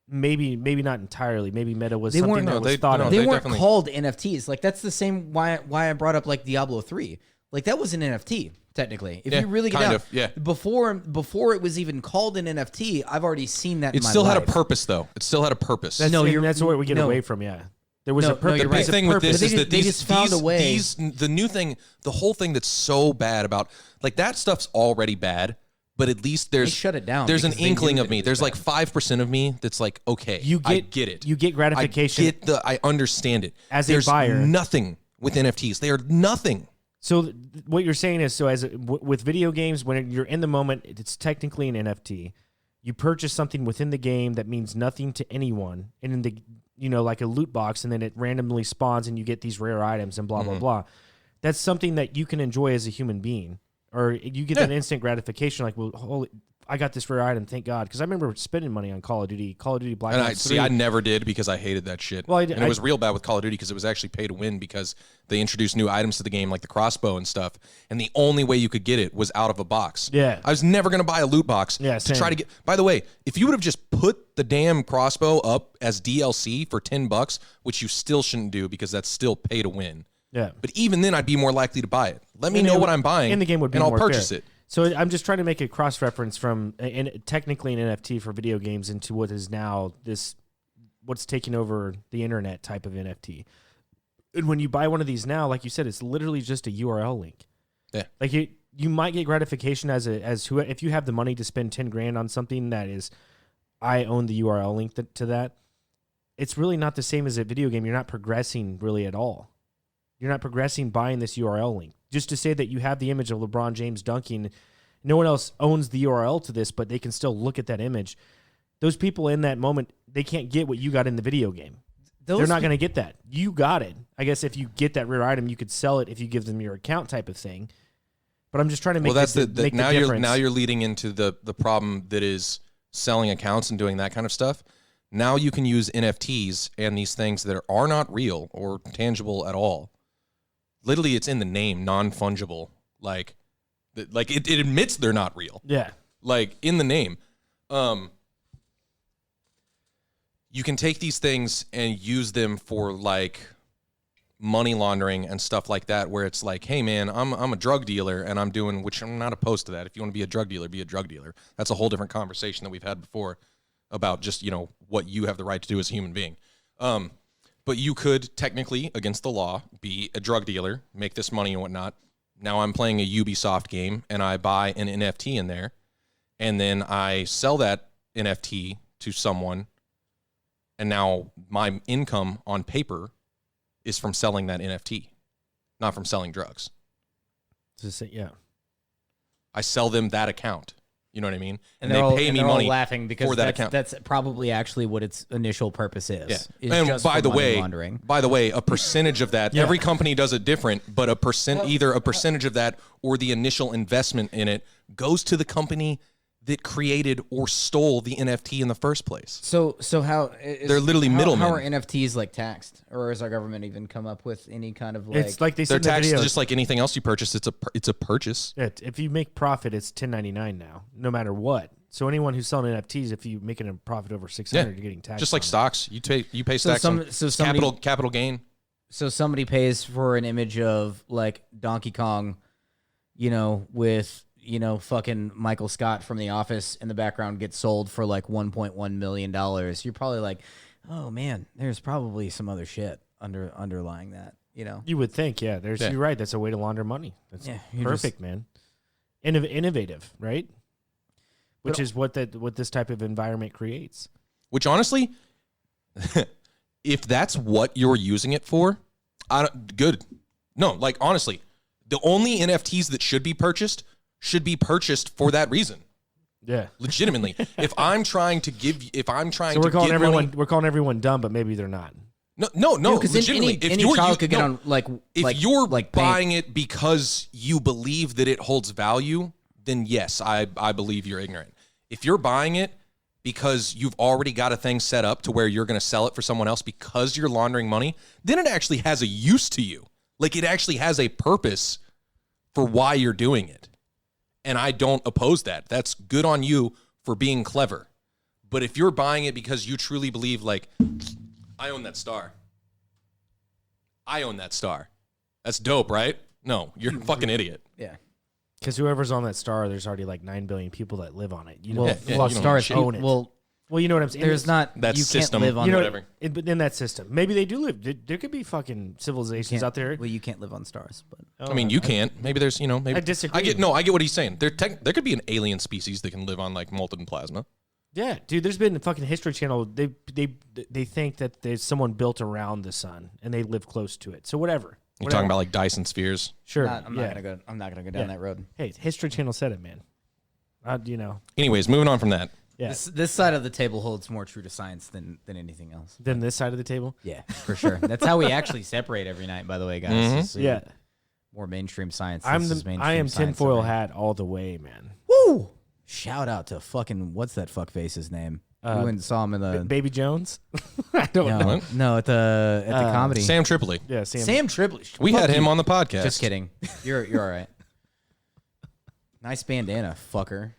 Maybe not entirely. Maybe Meta was They something weren't- that No, was they- thought no, of. They they weren't definitely- called NFTs. Like, that's the same why I brought up like Diablo 3. Like, that was an NFT technically. If Yeah, you really get kind down, of, yeah. Before it was even called an NFT, I've already seen that. It in my still had a life. purpose, though. It still had a purpose. That's, No, and you're- that's what we get no. away from. Yeah, there was No, a no, purpose. you're The right. big thing with this They is that they just found a way. the new thing, the whole thing that's so bad about, like, that stuff's already bad, but at least there's shut it down There's an because they inkling knew of that me. it was There's like bad. 5% of me that's like, okay, I get it. You get gratification. I understand it. As a there's buyer. nothing with NFTs. They are nothing. So what you're saying is, so with video games, when you're in the moment, it's technically an NFT. You purchase something within the game that means nothing to anyone, and in the like a loot box, and then it randomly spawns, and you get these rare items and blah blah blah. That's something that you can enjoy as a human being, or you get that instant gratification, like, well, holy, I got this rare item, thank God, because I remember spending money on Call of Duty Black And Ops 3. I never did because I hated that shit. Well, and it was real bad with Call of Duty because it was actually pay to win because they introduced new items to the game like the crossbow and stuff. And the only way you could get it was out of a box. Yeah. I was never going to buy a loot box Yeah, to try same. to get. By the way, if you would have just put the damn crossbow up as DLC for $10, which you still shouldn't do because that's still pay to win. Yeah. But even then, I'd be more likely to buy it. Let me And know it what would- I'm buying, and the game would be and I'll more purchase fair. it. So I'm just trying to make a cross reference from technically an NFT for video games into what is now what's taking over the internet type of NFT. And when you buy one of these now, like you said, it's literally just a URL link. Yeah. Like you might get gratification if you have the money to spend $10,000 on something that is, I own the URL link to that. It's really not the same as a video game. You're not progressing really at all. You're not progressing buying this URL link. Just to say that you have the image of LeBron James dunking, no one else owns the URL to this, but they can still look at that image. Those people in that moment, they can't get what you got in the video game. They're not going to get that. You got it. I guess if you get that rare item, you could sell it if you give them your account type of thing. But I'm just trying to make Well, that's make now the difference. you're leading into the problem that is selling accounts and doing that kind of stuff. Now you can use NFTs and these things that are not real or tangible at all. Literally, it's in the name, non-fungible. Like it admits they're not real. Yeah. Like in the name, you can take these things and use them for like money laundering and stuff like that, where it's like, hey man, I'm a drug dealer and I'm doing, which I'm not opposed to that. If you want to be a drug dealer, be a drug dealer. That's a whole different conversation that we've had before about just, you know, what you have the right to do as a human being. But you could technically, against the law, be a drug dealer, make this money and whatnot. Now I'm playing a Ubisoft game and I buy an NFT in there, and then I sell that NFT to someone, and now my income on paper is from selling that NFT, not from selling drugs. Yeah. I sell them that account. You know what I mean? And they they're pay me money laughing because for that account. That's probably actually what its initial purpose is. Yeah. And by the way, a percentage of that, every company does it different, but either a percentage of that or the initial investment in it goes to the company that created or stole the NFT in the first place. So how they're literally middlemen. How are NFTs like taxed, or has our government even come up with any kind of like? It's like they said they're in the taxed video, just like anything else you purchase. It's a purchase. if you make profit, it's 1099 now, no matter what. So anyone who's selling NFTs, if you're making a profit over 600, you're getting taxed. Just like stocks, you pay So tax on capital gain. So somebody pays for an image of like Donkey Kong, you know, with, you know, fucking Michael Scott from The Office in the background, gets sold for like $1.1 million. You're probably like, oh man, there's probably some other shit underlying that, you know? You would think, yeah. You're right. That's a way to launder money. That's perfect, man. Innovative, right? Which is what this type of environment creates. Which honestly, if that's what you're using it for, good. No, like honestly, the only NFTs that should be purchased for that reason. Yeah, legitimately. If I'm trying to we're calling everyone dumb, but maybe they're not. No, because legitimately, any child could get on if you're buying it because you believe that it holds value, then yes, I believe you're ignorant. If you're buying it because you've already got a thing set up to where you're going to sell it for someone else because you're laundering money, then it actually has a use to you. Like it actually has a purpose for why you're doing it. And I don't oppose that. That's good on you for being clever. But if you're buying it because you truly believe, like, I own that star. That's dope, right? No, you're a fucking idiot. Yeah. Because whoever's on that star, there's already like 9 billion people that live on it. You know, well, stars own it. Well, you know what I'm saying. There's not that you system. Can't live on whatever. But in that system, maybe they do live. There could be fucking civilizations out there. Well, you can't live on stars, but I mean, you can't. Maybe there's, maybe I disagree. I get what he's saying. There could be an alien species that can live on like molten plasma. Yeah, dude. There's been a fucking History Channel. They think that there's someone built around the sun and they live close to it. So whatever. You're talking about like Dyson spheres. Sure. I'm not gonna go down that road. Hey, History Channel said it, man. Anyways, moving on from that. Yeah. This side of the table holds more true to science than anything else. Than this side of the table? Yeah, for sure. That's how we actually separate every night, by the way, guys. Mm-hmm. Yeah. More mainstream science. I am tinfoil hat all the way, man. Woo! Shout out to fucking, what's that fuckface's name? We went and saw him in the Baby Jones. I don't know. No, at the comedy. Sam Tripoli. Yeah, Sam Tripoli. We had him on the podcast. Just kidding. You're all right. Nice bandana, fucker.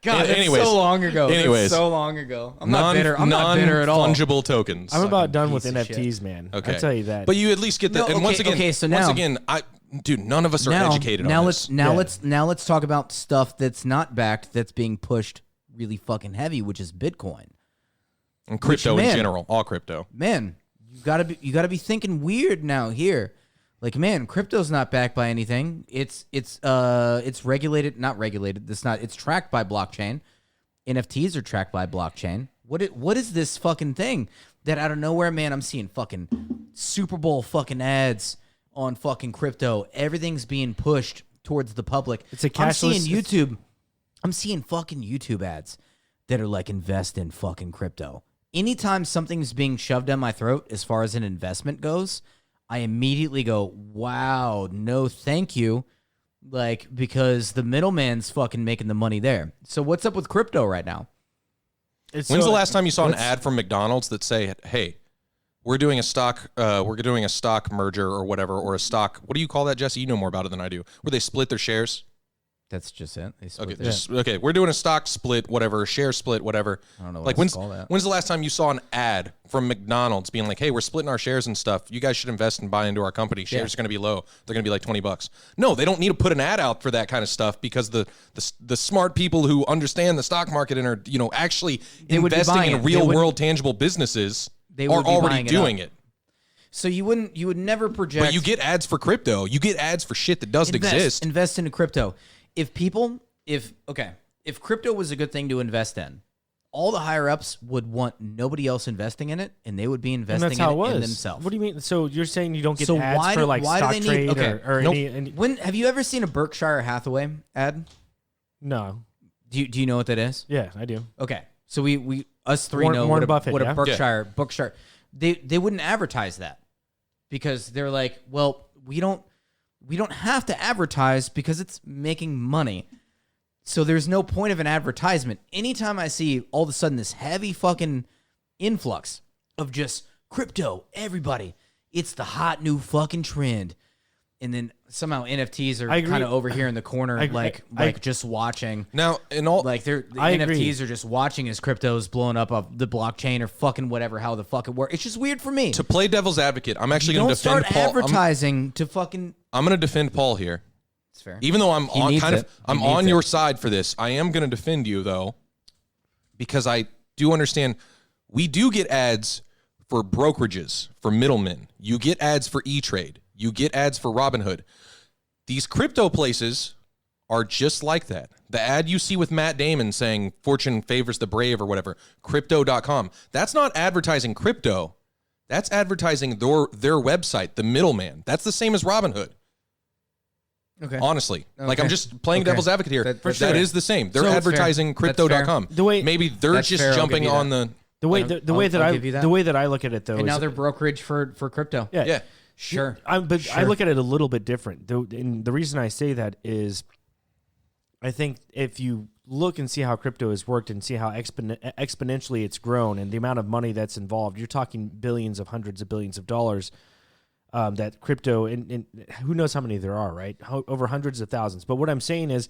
God, that's so long ago. That's so long ago. I'm not bitter. I'm not bitter at all. Fungible tokens. I'm about done with NFTs, man. Okay. I'll tell you that. But you at least get the. And once again, dude, none of us are educated on this. Let's talk about stuff that's not backed, that's being pushed really fucking heavy, which is Bitcoin and crypto in general, all crypto. Man, you gotta be thinking weird now here. Like, man, crypto's not backed by anything. It's regulated, not regulated. It's tracked by blockchain. NFTs are tracked by blockchain. What is this fucking thing that out of nowhere, man, I'm seeing fucking Super Bowl fucking ads on fucking crypto. Everything's being pushed towards the public. It's a cashless. I'm seeing fucking YouTube ads that are like, invest in fucking crypto. Anytime something's being shoved down my throat as far as an investment goes, I immediately go, wow, no thank you. Like, because the middleman's fucking making the money there. So what's up with crypto right now? When's the last time you saw an ad from McDonald's that say, hey, we're doing a stock merger or whatever, or a stock, what do you call that, Jesse? You know more about it than I do. Where they split their shares? That's just it. They split Okay, their- okay. We're doing a stock split, whatever, share split, whatever. I don't know Like what when's to call that. when's the last time you saw an ad from McDonald's being like, "Hey, we're splitting our shares and stuff. You guys should invest and buy into our company. Shares are going to be low. They're going to be like $20." No, they don't need to put an ad out for that kind of stuff because the smart people who understand the stock market and are actually investing buying in it. real world tangible businesses They are would be already buying it doing up. it. So you would never project. But you get ads for crypto. You get ads for shit that doesn't exist. Invest into crypto. If crypto was a good thing to invest in, all the higher ups would want nobody else investing in it, and they would be And investing that's how it in was. themselves. What do you mean? So you're saying you don't get So ads why for do- like why do stock they trade need- okay. or Nope. any? When have you ever seen a Berkshire Hathaway ad? No. Do you know what that is? Yeah, I do. Okay, so we us three Warren know what Buffett, what yeah? a Berkshire. They wouldn't advertise that because they're like, well, we don't have to advertise because it's making money. So there's no point of an advertisement. Anytime I see all of a sudden this heavy fucking influx of just crypto, everybody, it's the hot new fucking trend. And then somehow NFTs are I agree. kind of over here in the corner, I- just watching. Now, in all Like the I NFTs agree. are just watching as crypto's blowing up of the blockchain or fucking whatever, how the fuck it works. It's just weird for me. to play devil's advocate, I'm actually going Don't to defend start Paul. advertising to fucking. I'm going to defend Paul here. It's fair. Even though I'm He on needs kind of it. He I'm needs on it. your side for this, I am going to defend you though, because I do understand we do get ads for brokerages, for middlemen. You get ads for E-Trade. You get ads for Robinhood. These crypto places are just like that. The ad you see with Matt Damon saying fortune favors the brave or whatever, crypto.com. That's not advertising crypto. That's advertising their website, the middleman. That's the same as Robinhood. Okay. Honestly, like Okay. I'm just playing Okay. devil's advocate here. For sure. That is the same. They're So- advertising That's fair. crypto.com. The way- Maybe they're That's just fair, I'll jumping give you on that. The way I'll- the way that I'll I give you that. the way that I look at it though And is now they're brokerage for crypto. yeah. yeah. Sure. But I Sure. look at it a little bit different. And the reason I say that is I think if you look and see how crypto has worked and see how exponentially it's grown and the amount of money that's involved, you're talking billions of hundreds of billions of dollars that crypto, and who knows how many there are, right? Over hundreds of thousands. But what I'm saying is,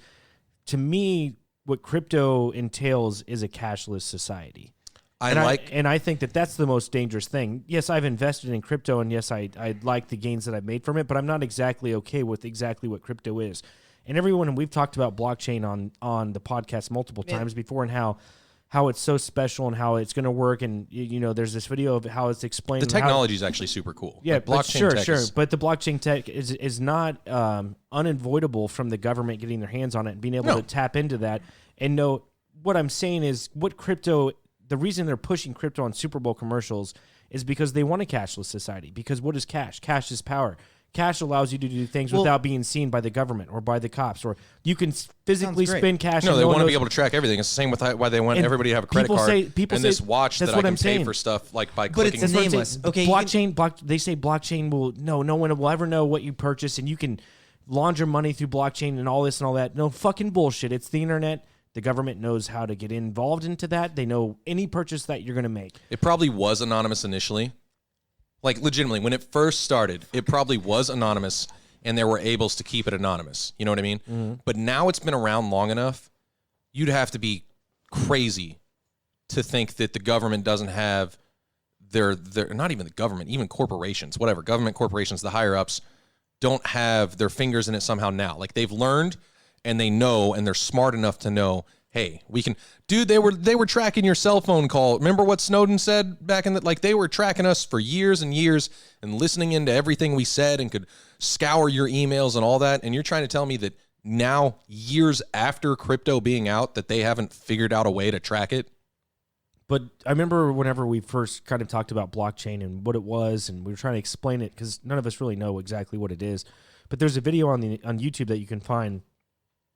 to me, what crypto entails is a cashless society. And I think that that's the most dangerous thing. Yes, I've invested in crypto, and yes, I like the gains that I've made from it, but I'm not exactly okay with exactly what crypto is. And everyone, and we've talked about blockchain on the podcast multiple times before, and how it's so special and how it's going to work. And there's this video of how it's explained. The technology is actually super cool. Yeah, Like, but blockchain tech sure. is- But the blockchain tech is not unavoidable from the government getting their hands on it and being able to tap into that. And know what I'm saying is what crypto. The reason they're pushing crypto on Super Bowl commercials is because they want a cashless society. Because what is cash? Cash is power. Cash allows you to do things without being seen by the government or by the cops, or you can physically Sounds great. spend cash. No, and they one want to be knows- able to track everything. It's the same with why they want And everybody to have a credit people card say- people and say- this watch that's that I what can I'm pay saying. for stuff like by But it's clicking. That's what I'm nameless. saying. Okay, you They say blockchain will no one will ever know what you purchase, and you can launder money through blockchain and all this and all that. No fucking bullshit. It's the internet. The government knows how to get involved into that. They know any purchase that you're going to make. It probably was anonymous initially. Like legitimately, when it first started, it probably was anonymous and there were ables to keep it anonymous. You know what I mean? Mm-hmm. But now it's been around long enough, you'd have to be crazy to think that the government doesn't have their not even the government, even corporations, whatever, government corporations, the higher ups don't have their fingers in it somehow now. Like they've learned and they know and they're smart enough to know, hey, we can, dude, they were tracking your cell phone call. Remember what Snowden said back in the, like they were tracking us for years and years and listening into everything we said and could scour your emails and all that. And you're trying to tell me that now, years after crypto being out, that they haven't figured out a way to track it? But I remember whenever we first kind of talked about blockchain and what it was, and we were trying to explain it because none of us really know exactly what it is. But there's a video on YouTube that you can find.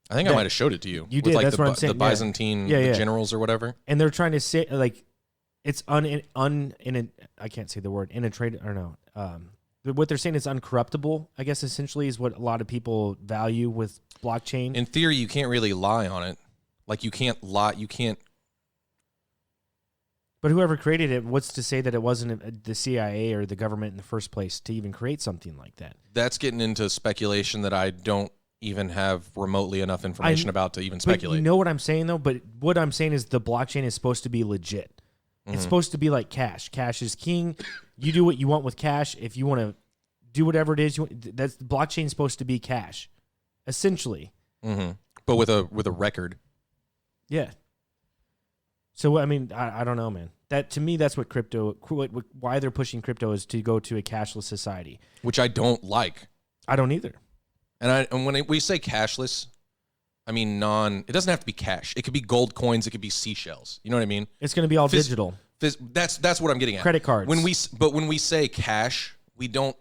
I think I might have showed it to you. You with did, like that's what I'm saying, the Byzantine Yeah, the yeah. generals or whatever. And they're trying to say like it's I can't say the word inattrade or no. What they're saying is uncorruptible, I guess essentially is what a lot of people value with blockchain. In theory, you can't really lie on it. Like you can't lie. You can't. But whoever created it, what's to say that it wasn't the CIA or the government in the first place to even create something like that? That's getting into speculation that I don't even have remotely enough information about to even speculate. You know what I'm saying, though? But what I'm saying is the blockchain is supposed to be legit. It's supposed to be like cash. Cash is king. You do what you want with cash. If you want to do whatever it is, that's the blockchain is supposed to be cash, essentially. But with a record. Yeah. So I mean, I don't know, man. That to me, that's what crypto. Why they're pushing crypto is to go to a cashless society, Which I don't like. I don't either. And when we say cashless, I mean it doesn't have to be cash. It could be gold coins. It could be seashells. You know what I mean? It's going to be all digital. That's what I'm getting at. Credit cards. When we say cash, we don't,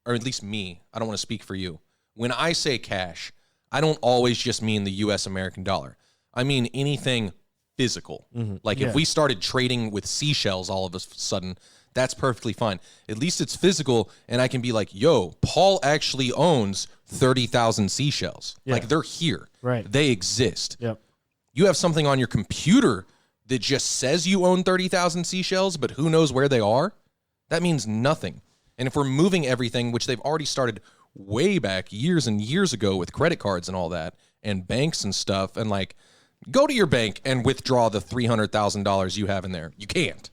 or at least me, I don't want to speak for you. When I say cash, I don't always just mean the U.S. American dollar. I mean anything physical. Like if we started trading with seashells all of a sudden, that's perfectly fine. At least it's physical, and I can be like, yo, Paul actually owns 30,000 seashells. Yeah. Like they're here. Right. They exist. Yep. You have something on your computer that just says you own 30,000 seashells, but who knows where they are? That means nothing. And if we're moving everything, which they've already started way back years and years ago with credit cards and all that, and banks and stuff, and like, go to your bank and withdraw the $300,000 you have in there. You can't.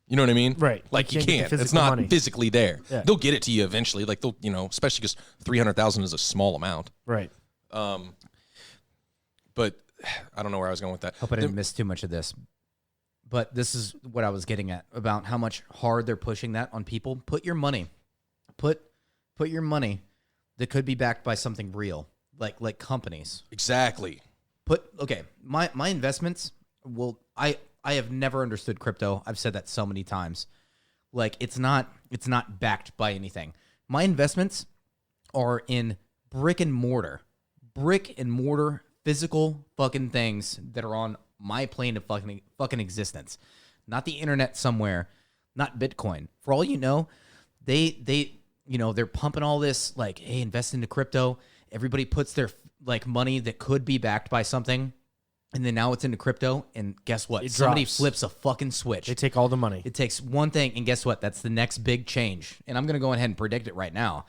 You know what I mean? Right. Like you You can't can't. get the It's not money. physically there. Yeah. They'll get it to you eventually. Like they'll, especially because 300,000 is a small amount. Right. But I don't know where I was going with that. Hope I didn't miss too much of this. But this is what I was getting at about how much hard they're pushing that on people. Put your money your money that could be backed by something real, like companies. Exactly. My investments I have never understood crypto. I've said that so many times. Like it's not backed by anything. My investments are in brick and mortar physical fucking things that are on my plane of fucking existence. Not the internet somewhere, not Bitcoin. For all you know, they're pumping all this like, hey, invest into crypto. Everybody puts their like money that could be backed by something, and then now it's into crypto, and guess what? Somebody flips a fucking switch. They take all the money. It takes one thing, and guess what? That's the next big change. And I'm going to go ahead and predict it right now.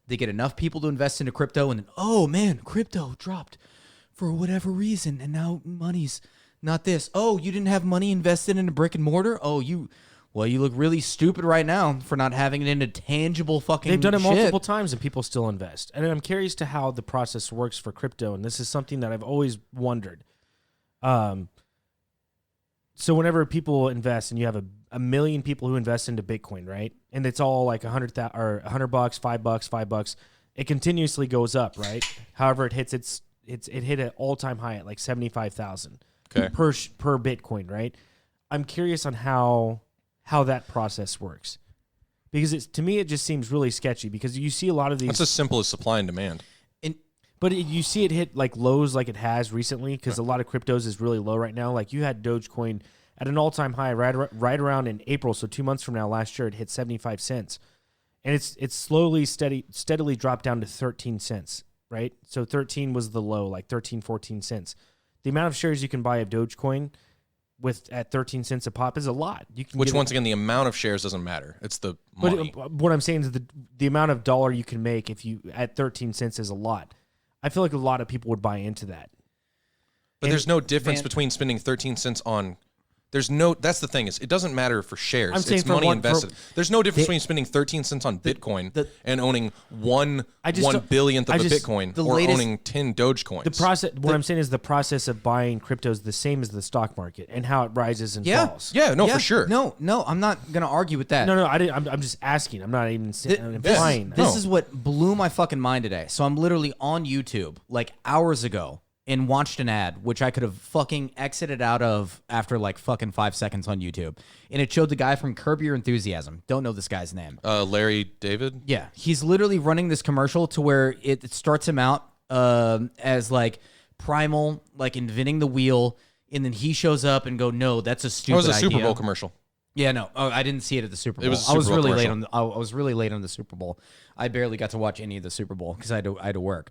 They get enough people to invest into crypto, and then, oh man, crypto dropped for whatever reason, and now money's not this. Oh, you didn't have money invested in a brick and mortar? Oh, you look really stupid right now for not having it in a tangible fucking They've done it shit. multiple times, and people still invest. And I'm curious to how the process works for crypto, and this is something that I've always wondered. So whenever people invest, and you have a million people who invest into Bitcoin, right? And it's all like $100 or $100, $5, it continuously goes up, right? However, it hits it hit an all-time high at like 75,000 per Bitcoin, right? I'm curious on how that process works, because to me it just seems really sketchy, because you see a lot of these. That's as simple as supply and demand. But you see it hit like lows like it has recently, because a lot of cryptos is really low right now. Like you had Dogecoin at an all-time high right around in April, so 2 months from now, last year it hit 75 cents, and it's slowly steadily dropped down to 13 cents, right? So 13 was the low, like 13, 14 cents. The amount of shares you can buy of Dogecoin at 13 cents a pop is a lot. Which once again, the amount of shares doesn't matter. It's the money. But what I'm saying is the amount of dollar you can make if you at 13 cents is a lot. I feel like a lot of people would buy into that. But there's no difference between spending 13 cents on. That's the thing, is it doesn't matter for shares. I'm saying it's for money one- invested. There's no difference between spending 13 cents on Bitcoin and owning one billionth of a Bitcoin or owning 10 Dogecoins. The process. What I'm saying is the process of buying crypto is the same as the stock market and how it rises and falls. Yeah, no, for sure. No, I'm not going to argue with that. No, I'm just asking. I'm not even implying. This is what blew my fucking mind today. So I'm literally on YouTube like hours ago and watched an ad, which I could have fucking exited out of after like fucking 5 seconds on YouTube. And it showed the guy from Curb Your Enthusiasm. Don't know this guy's name. Larry David? Yeah. He's literally running this commercial to where it starts him out as like primal, like inventing the wheel. And then he shows up and go, no, that's a stupid idea. It was a Super Bowl commercial. Yeah, no. Oh, I didn't see it at the Super Bowl. It was a I was Super Bowl really late commercial. I was really late on the Super Bowl. I barely got to watch any of the Super Bowl because I had to work.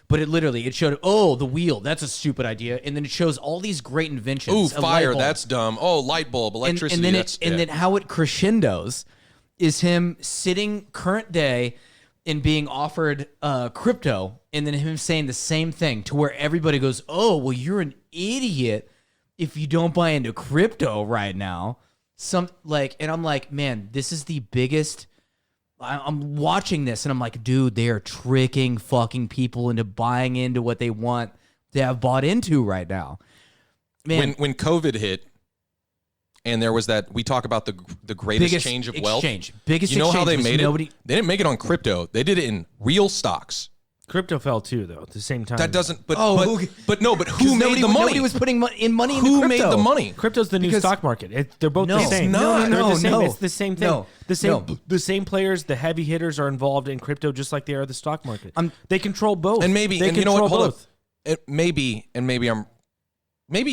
But it showed, oh, the wheel, that's a stupid idea. And then it shows all these great inventions. Ooh, A fire, light bulb. that's dumb. Oh, light bulb, electricity, and then how it crescendos is him sitting current day and being offered crypto, and then him saying the same thing to where everybody goes, oh, well, you're an idiot if you don't buy into crypto right now. And I'm like, man, this is the biggest. I'm watching this and I'm like, dude, they are tricking fucking people into buying into what they want to have bought into right now. Man, when COVID hit, and there was that, we talk about the greatest change of wealth. Biggest you know how they exchange made nobody, it? They didn't make it on crypto. They did it in real stocks. Crypto fell too, though, at the same time. That doesn't. But Oh, who made the money? Nobody was putting money into Who crypto. made the money? Crypto's the new Because- stock market. They're both No, the same. not. They're the same. No. It's the same thing. No. The same players, the heavy hitters, are involved in crypto just like they are the stock market. They control both. And they you know what? Hold both. up. Maybe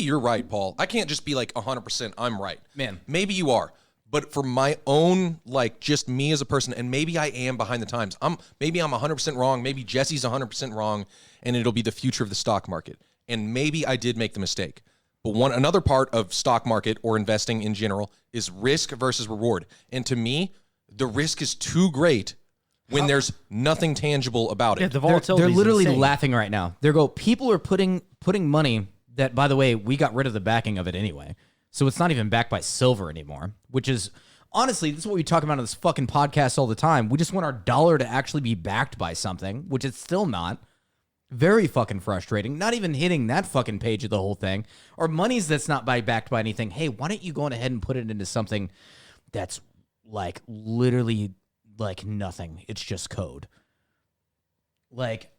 you're right, Paul. I can't just be like 100% I'm right. Man. Maybe you are. But for my own, like, just me as a person, and maybe I am behind the times. Maybe I'm 100% wrong. Maybe Jesse's 100% wrong, and it'll be the future of the stock market. And maybe I did make the mistake. But another part of stock market or investing in general is risk versus reward. And to me, the risk is too great when there's nothing tangible about it. Yeah, the volatility. They're literally insane. laughing right now. People are putting money that, by the way, we got rid of the backing of it anyway. So it's not even backed by silver anymore, which is, honestly, this is what we talk about on this fucking podcast all the time. We just want our dollar to actually be backed by something, which it's still not. Very fucking frustrating. Not even hitting that fucking page of the whole thing. Or monies that's not backed by anything. Hey, why don't you go on ahead and put it into something that's like literally like nothing. It's just code. Like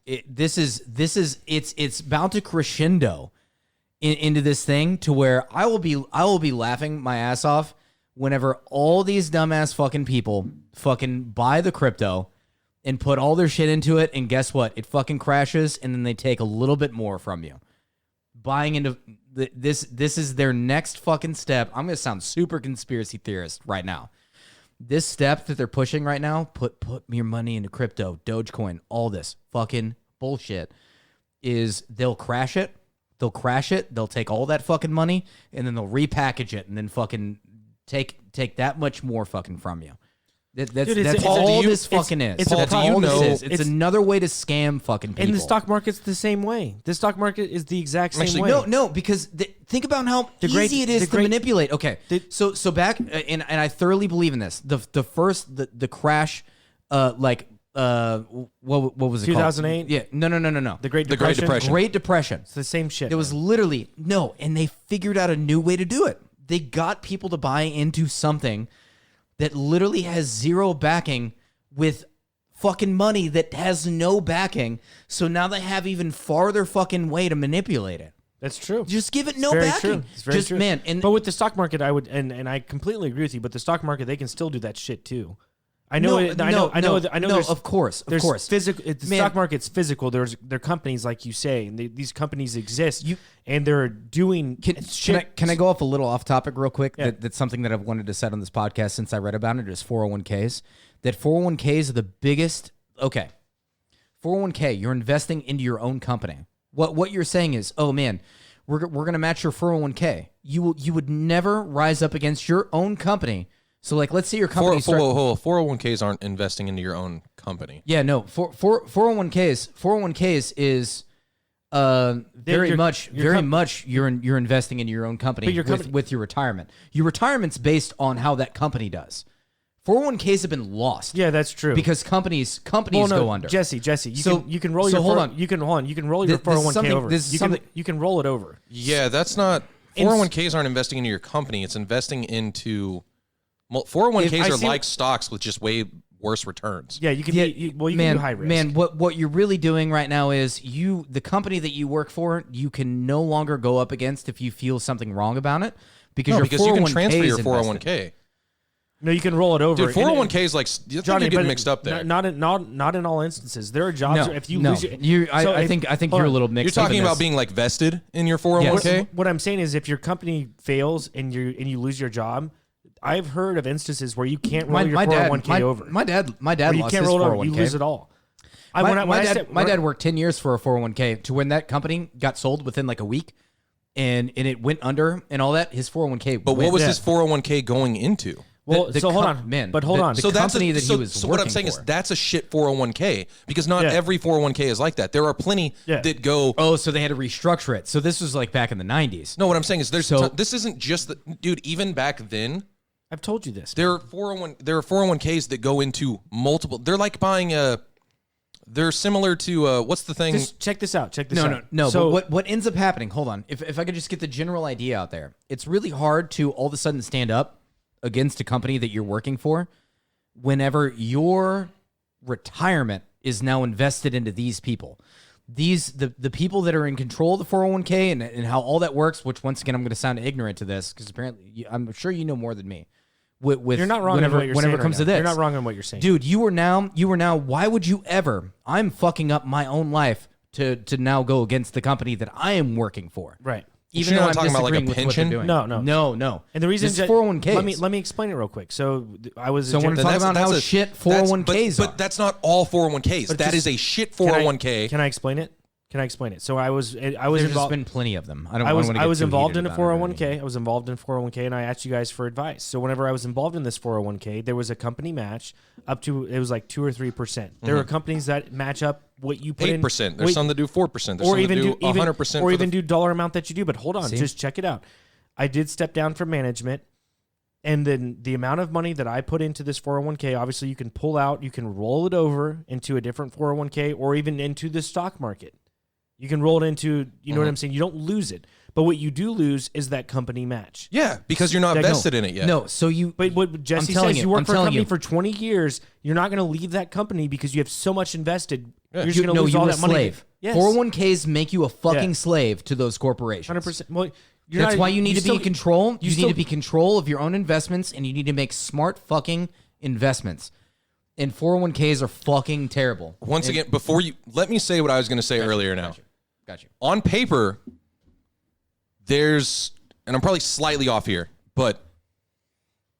it's bound to crescendo into this thing to where I will be laughing my ass off whenever all these dumbass fucking people fucking buy the crypto and put all their shit into it, and guess what? It fucking crashes, and then they take a little bit more from you. Buying into this is their next fucking step. I'm gonna sound super conspiracy theorist right now. This step that they're pushing right now, put your money into crypto, Dogecoin, all this fucking bullshit, is they'll crash it, they'll crash it, they'll take all that fucking money, and then they'll repackage it, and then fucking take that much more fucking from you. That's all this fucking is. It's That's Paul, all do you this know- is. It's another way to scam fucking people. And the stock market's the same way. The stock market is the exact same way. No, because think about how easy it is to manipulate. Okay, so back, and I thoroughly believe in this. The crash, what was it 2008? called? Yeah, no. The Great Depression. Great Depression. It's the same shit. It was literally and they figured out a new way to do it. They got people to buy into something that literally has zero backing with fucking money that has no backing. So now they have even farther fucking way to manipulate it. That's true. Just give it no It's very backing. true. It's very true. Man. But with the stock market, I would, and I completely agree with you. But the stock market, they can still do that shit too. I know. Of course. Physical. The stock market's physical. There are companies like you say, and these companies exist, and they're doing. Can I go off a little off topic real quick? Yeah. That's something that I've wanted to say on this podcast since I read about it. Is 401ks. That 401ks are the biggest. Okay, 401k. You're investing into your own company. What you're saying is, oh man, we're gonna match your 401k. You would never rise up against your own company. So, like, let's say your company... 401ks aren't investing into your own company. Yeah, no. 401ks is very much you're investing in your own company with your retirement. Your retirement's based on how that company does. 401ks have been lost. Yeah, that's true. Because companies go under. Jesse, you can roll your hold on. You can roll your 401k over. You can roll it over. Yeah, that's not 401ks aren't investing into your company. It's investing into 401ks are like stocks with just way worse returns. Yeah, you can do high risk. Man, what you're really doing right now is the company that you work for, you can no longer go up against if you feel something wrong about it because you can transfer your 401k. No, you can roll it over. Dude, 401k is like Johnny, you're getting mixed up there. Not in all instances. There are jobs where if you lose I think you're a little mixed up. You're talking about being like vested in your 401k? Yes. What I'm saying is if your company fails and you lose your job, I've heard of instances where you can't roll your 401k over. My dad you lost can't his roll it 401k. over. You lose it all. My dad worked 10 years for a 401k to when that company got sold within like a week and it went under and all that. His 401k. But what was his 401k going into? Well, so hold on, man. But hold on. The So company that's that he was so what I'm working saying for. is that's a shit 401k because not Yeah. every 401k is like that. There are plenty Yeah. that go. Oh, so they had to restructure it. So this was like back in the 90s. No, what I'm saying is there's So- this isn't just the dude. Even back then, I've told you this. there are 401ks that go into multiple. They're like buying a. They're similar to what's the thing? Just check this out. Check this No, out. no. So But what ends up happening? Hold on. If I could just get the general idea out there, it's really hard to all of a sudden stand up against a company that you're working for whenever your retirement is now invested into these people. The people that are in control of the 401k and how all that works, which once again I'm going to sound ignorant to this because apparently I'm sure you know more than me. With you're not wrong whenever, in what you're whenever saying it comes right to now. this. You're not wrong on what you're saying. Dude, you are now, why would you ever, I'm fucking up my own life to now go against the company that I am working for. Right. Even You're though not I'm talking about, like, a disagreeing with what pension? they're doing. No. And the reason This that 401ks. Let me explain it real quick. So I was So I want to talk about how shit 401ks are. But that's not all 401ks. But That just- is a shit Can I- 401k. Can I explain it? So I was There's just involved. been plenty of them. I don't I was want to get I was too involved heated in a about it or 401k. anything. I was involved in 401k, and I asked you guys for advice. So whenever I was involved in this 401k, there was a company match up to it was like 2 or 3%. There are companies that match up what you put in 8%. There's wait, some that do 4%. There's or some even that do do 100%. or for even the, do dollar amount that you do. But hold on, See? just check it out. I did step down from management, and then the amount of money that I put into this 401k, obviously you can pull out, you can roll it over into a different 401k, or even into the stock market. You can roll it into, you know what I'm saying? You don't lose it. But what you do lose is that company match. yeah, because you're not No. vested in it yet. No, so you. But what Jesse telling says, you, you work I'm for a telling company you. for 20 years, you're not going to leave that company because you have so much invested. Yeah. You're just going to lose you're all a that money. slave. Yes. 401ks make you a fucking Yeah. slave to those corporations. 100%. Well, you're That's not- why you need to be still- in control. You still- need to be in control of your own investments, and you need to make smart fucking investments. And 401ks are fucking terrible. Once again, before you let me say what I was going to say earlier now. Got you. On paper, there's, and I'm probably slightly off here, but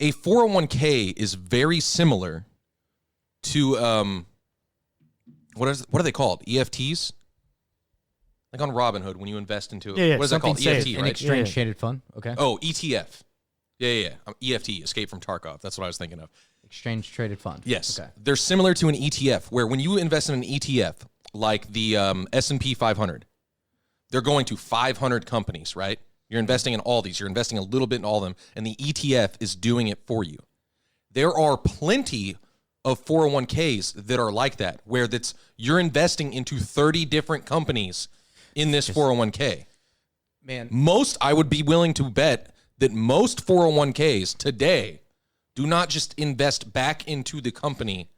a 401k is very similar to what are they called? EFTs? Like on Robinhood when you invest into Yeah, what is that called? something safe. EFT, An right? exchange traded fund. Okay. Oh, ETF. Yeah. EFT, Escape from Tarkov. That's what I was thinking of. Exchange traded fund. Yes. Okay. They're similar to an ETF where when you invest in an ETF, like the S&P 500, they're going to 500 companies, right? You're investing in all these. You're investing a little bit in all of them, and the ETF is doing it for you. There are plenty of 401ks that are like that, where you're investing into 30 different companies in this 401k. Man, I would be willing to bet that most 401ks today do not just invest back into the company.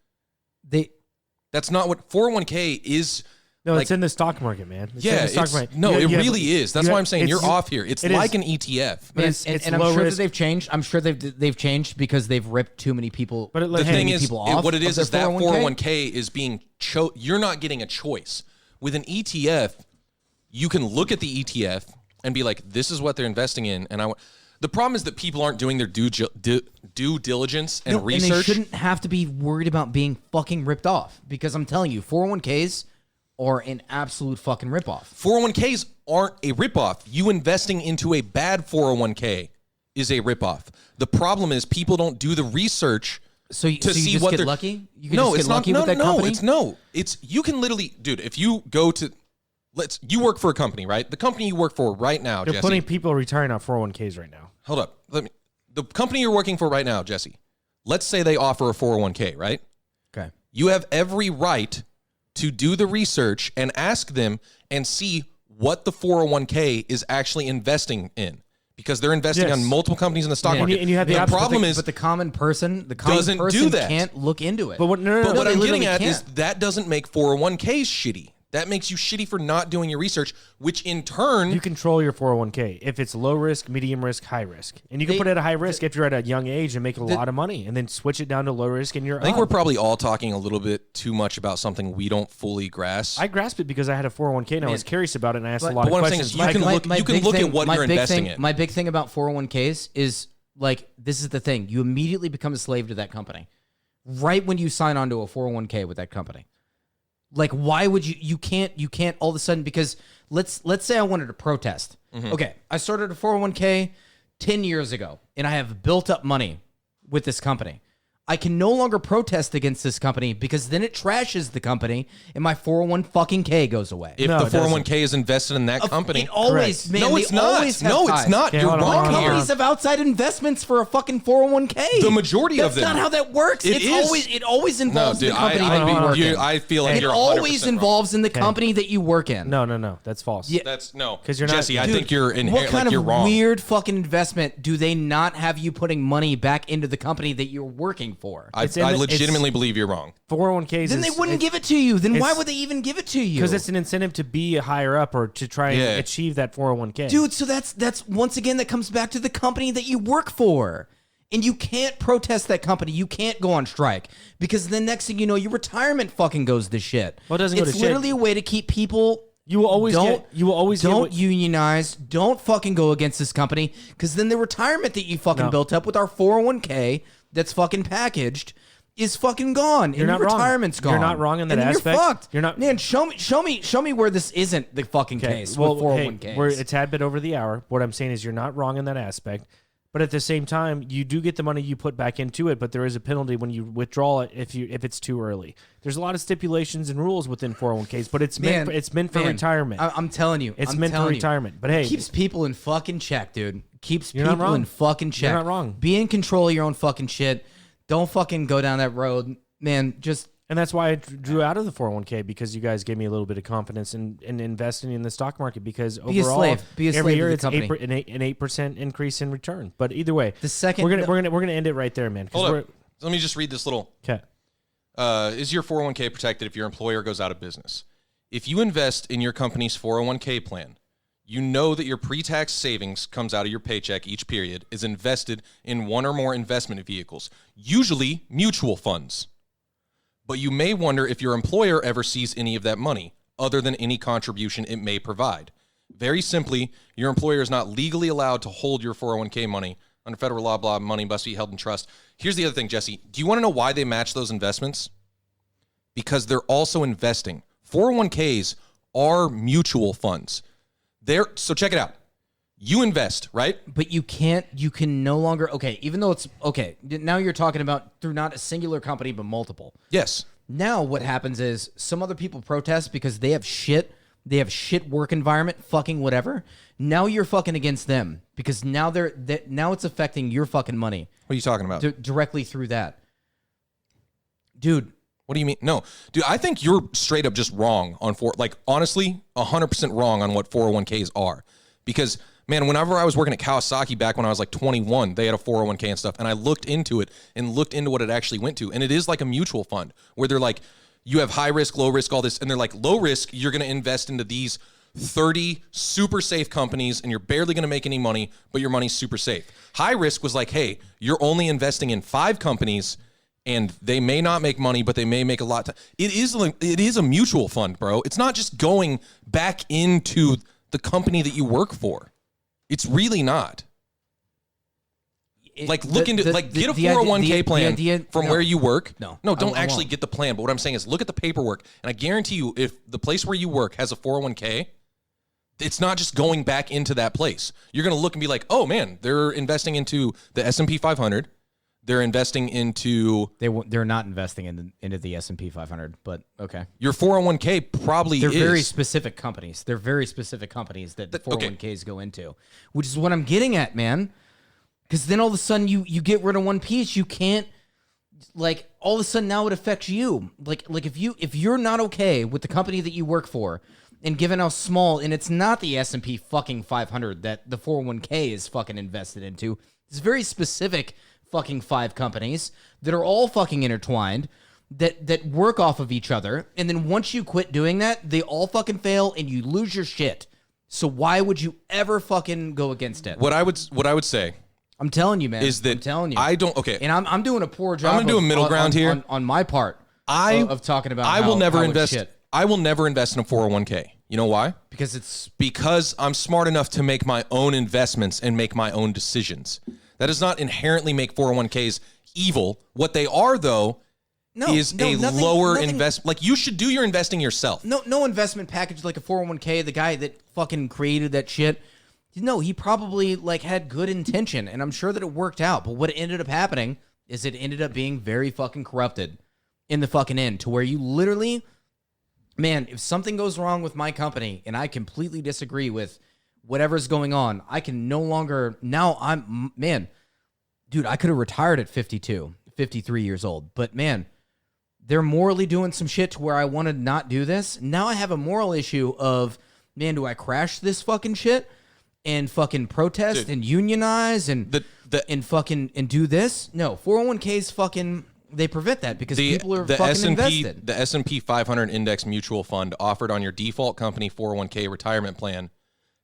That's not what 401k is. No, like, it's in the stock market, man. It's in yeah, the stock market. no, You- it you have- really is. That's you why have- I'm saying you're it's- off here. It's it like is- an ETF. But it's and I'm low sure risk. that they've changed. I'm sure they've changed because they've ripped too many people. But The thing is, people off what it of is their that 401k? 401k is being you're not getting a choice. With an ETF, you can look at the ETF and be like, this is what they're investing in. And the problem is that people aren't doing their due diligence and No, and they research. shouldn't have to be worried about being fucking ripped off because I'm telling you, 401ks are an absolute fucking ripoff. 401ks aren't a ripoff. You investing into a bad 401k is a ripoff. The problem is people don't do the research So you to see just what get they're lucky? You can no, just get it's lucky not. with that company? It's you can literally, dude. If you go to, you work for a company, right? The company you work for right now, There are Jesse. plenty of people retiring off 401ks right now. Hold up, the company you're working for right now, Jesse. Let's say they offer a 401k, right? Okay. You have every right to do the research and ask them and see what the 401k is actually investing in. Because they're investing Yes. on multiple companies in the stock Yeah. market. And you have the the option- problem But the common person, doesn't do that. can't look into it. But what? No, But what they I'm literally getting at is can't. that doesn't make 401ks shitty. That makes you shitty for not doing your research, which in turn, You control your 401k if it's low risk, medium risk, high risk, and you can They- put it at a high risk if you're at a young age and make a lot of money, and then switch it down to low risk and you're. I think up. we're probably all talking a little bit too much about something we don't fully grasp. I grasped it because I had a 401k and I was curious about it and I asked a lot but of what I'm saying questions. is you can Like, look- you can big look at thing- what my you're big investing thing- in. My big thing about 401ks is like this is the thing: you immediately become a slave to that company, right when you sign on to a 401k with that company. Like, why would you? You can't all of a sudden because let's say I wanted to protest. Mm-hmm. Okay, I started a 401k 10 years ago, and I have built up money with this company. I can no longer protest against this company because then it trashes the company and my 401k goes away. If the 401k is invested in that company, it always, man, no, they it's not. always have No, ties. it's not. Okay, You're hold on, wrong hold on, here. Companies have outside investments for a fucking 401k. The majority of them. That's not how that works. It is. It always involves dude, the company I that you work in. I feel like It you're 100% always wrong. involves in the company that you work in. No, that's false. Yeah. That's no, 'Cause you're not- Jesse. I Dude, think you're What inherent. kind Like you're of wrong. weird fucking investment do they not have you putting money back into the company that you're working for? I It's in the- legitimately believe you're wrong. 401ks. Then they wouldn't give it to you. Then why would they even give it to you? Because it's an incentive to be higher up or to try and Yeah. achieve that 401k. Dude, so that's once again that comes back to the company that you work for. And you can't protest that company. You can't go on strike because the next thing you know, your retirement fucking goes to shit. Well, it doesn't go it's to shit. literally a way to keep people. You will always don't get. You will always get don't what- unionize. Don't fucking go against this company because then the retirement that you fucking No. built up with our 401k that's fucking packaged is fucking gone. You're and not your wrong. retirement's gone. You're not wrong in that and then aspect. You're fucked. You're not- Man, show me where this isn't the fucking case with 401ks. Hey, we're a tad bit over the hour. What I'm saying is you're not wrong in that aspect. But at the same time, you do get the money you put back into it, but there is a penalty when you withdraw it if it's too early. There's a lot of stipulations and rules within 401ks, but it's meant for retirement. I'm telling you, It's I'm meant for telling you. retirement. But hey, Keeps people in fucking check, dude. Keeps You're not people wrong. in fucking check. You're not wrong. Be in control of your own fucking shit. Don't fucking go down that road, man. Just and that's why I drew out of the 401k because you guys gave me a little bit of confidence in investing in the stock market because Be a overall, slave. Be a every slave year to the it's company. an 8% increase in return. But either way, the second we're gonna end it right there, man. 'cause Hold up. Let me just read this little. Okay. Is your 401k protected if your employer goes out of business? If you invest in your company's 401k plan, you know that your pre-tax savings comes out of your paycheck each period is invested in one or more investment vehicles, usually mutual funds. But you may wonder if your employer ever sees any of that money, other than any contribution it may provide. Very simply, your employer is not legally allowed to hold your 401k money. Under federal law, blah, money must be held in trust. Here's the other thing, Jesse. Do you want to know why they match those investments? Because they're also investing. 401ks are mutual funds. So check it out. You invest, right? But you can no longer, okay, even though it's, okay, now you're talking about through not a singular company, but multiple. Yes. Now what happens is some other people protest because they have shit work environment, fucking whatever. Now you're fucking against them because now now it's affecting your fucking money. What are you talking about? Directly through that. Dude. What do you mean? No, dude, I think you're straight up just wrong on honestly, 100% wrong on what 401ks are. Because, man, whenever I was working at Kawasaki back when I was like 21, they had a 401k and stuff. And I looked into it and looked into what it actually went to. And it is like a mutual fund where they're like, you have high risk, low risk, all this. And they're like, low risk, you're going to invest into these 30 super safe companies and you're barely going to make any money, but your money's super safe. High risk was like, hey, you're only investing in 5 companies and they may not make money, but they may make a lot. It is a mutual fund, bro. It's not just going back into the company that you work for. It's really not. Get a 401k plan from where you work. No, don't I actually won't. get the plan. But what I'm saying is look at the paperwork. And I guarantee you, if the place where you work has a 401k, it's not just going back into that place. You're going to look and be like, oh man, they're investing into the S&P 500. They're investing into... They're not investing into the S&P 500, but okay. Your 401k probably They're is. very specific companies. They're very specific companies that the 401ks go into, which is what I'm getting at, man. Because then all of a sudden you get rid of one piece, you can't, like, all of a sudden now it affects you. Like if you're not okay with the company that you work for, and given how small, and it's not the S&P fucking 500 that the 401k is fucking invested into, it's very specific fucking 5 companies that are all fucking intertwined that work off of each other. And then once you quit doing that, they all fucking fail and you lose your shit. So why would you ever fucking go against it? What I would say I'm telling you, man. is that I'm telling you. okay. And I'm doing a poor job. I'm gonna do a middle ground here on my part. Of talking about. I will never how it's invest. shit. I will never invest in a 401k. You know why? Because I'm smart enough to make my own investments and make my own decisions. That does not inherently make 401ks evil. What they are, though, is lower investment. Like, you should do your investing yourself. No investment package like a 401k. The guy that fucking created that shit. No, he probably like had good intention, and I'm sure that it worked out. But what ended up happening is it ended up being very fucking corrupted in the fucking end, to where you literally, man, if something goes wrong with my company and I completely disagree with whatever's going on, I can no longer, now I'm, man, dude, I could have retired at 52, 53 years old, but man, they're morally doing some shit to where I want to not do this. Now I have a moral issue of, man, do I crash this fucking shit and fucking protest and unionize and and do this? No, 401ks fucking, they prevent that because people are fucking invested. The S&P 500 Index Mutual Fund offered on your default company 401k retirement plan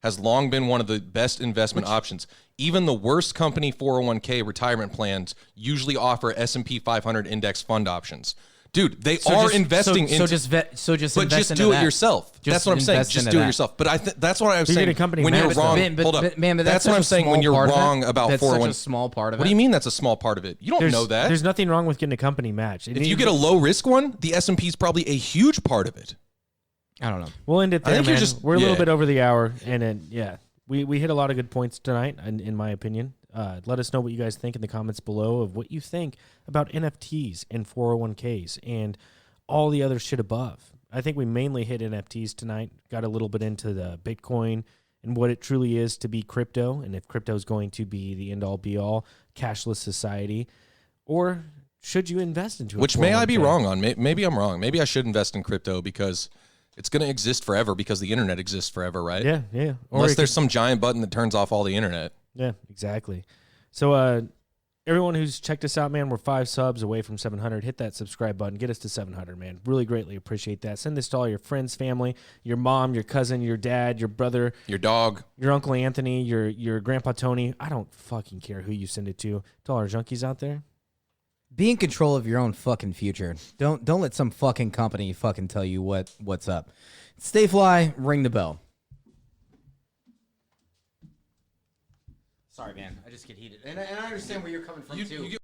has long been one of the best investment options. Even the worst company 401k retirement plans usually offer S&P 500 index fund options. Dude, they are investing in. But just do it yourself. That's what I'm saying. Just do it yourself. But that's what I was saying. When you're wrong, hold up. That's what I'm saying. When you're wrong about 401k. That's such a small part of it. What do you mean that's a small part of it? You don't know that. There's nothing wrong with getting a company match. If you get a low risk one, the S&P is probably a huge part of it. I don't know. We'll end it there, man. We're a little bit over the hour, and then we hit a lot of good points tonight, in my opinion. Let us know what you guys think in the comments below of what you think about NFTs and 401ks and all the other shit above. I think we mainly hit NFTs tonight, got a little bit into the Bitcoin and what it truly is to be crypto, and if crypto is going to be the end-all, be-all, cashless society, or should you invest into it? Which may I be wrong on. Maybe I'm wrong. Maybe I should invest in crypto because it's going to exist forever because the internet exists forever, right? Yeah. Unless there's some giant button that turns off all the internet. Yeah, exactly. So everyone who's checked us out, man, we're 5 subs away from 700. Hit that subscribe button. Get us to 700, man. Really greatly appreciate that. Send this to all your friends, family, your mom, your cousin, your dad, your brother, your dog, your Uncle Anthony, your Grandpa Tony. I don't fucking care who you send it to. To all our junkies out there. Be in control of your own fucking future. Don't let some fucking company fucking tell you what's up. Stay fly, ring the bell. Sorry, man. I just get heated. And I understand where you're coming from, too.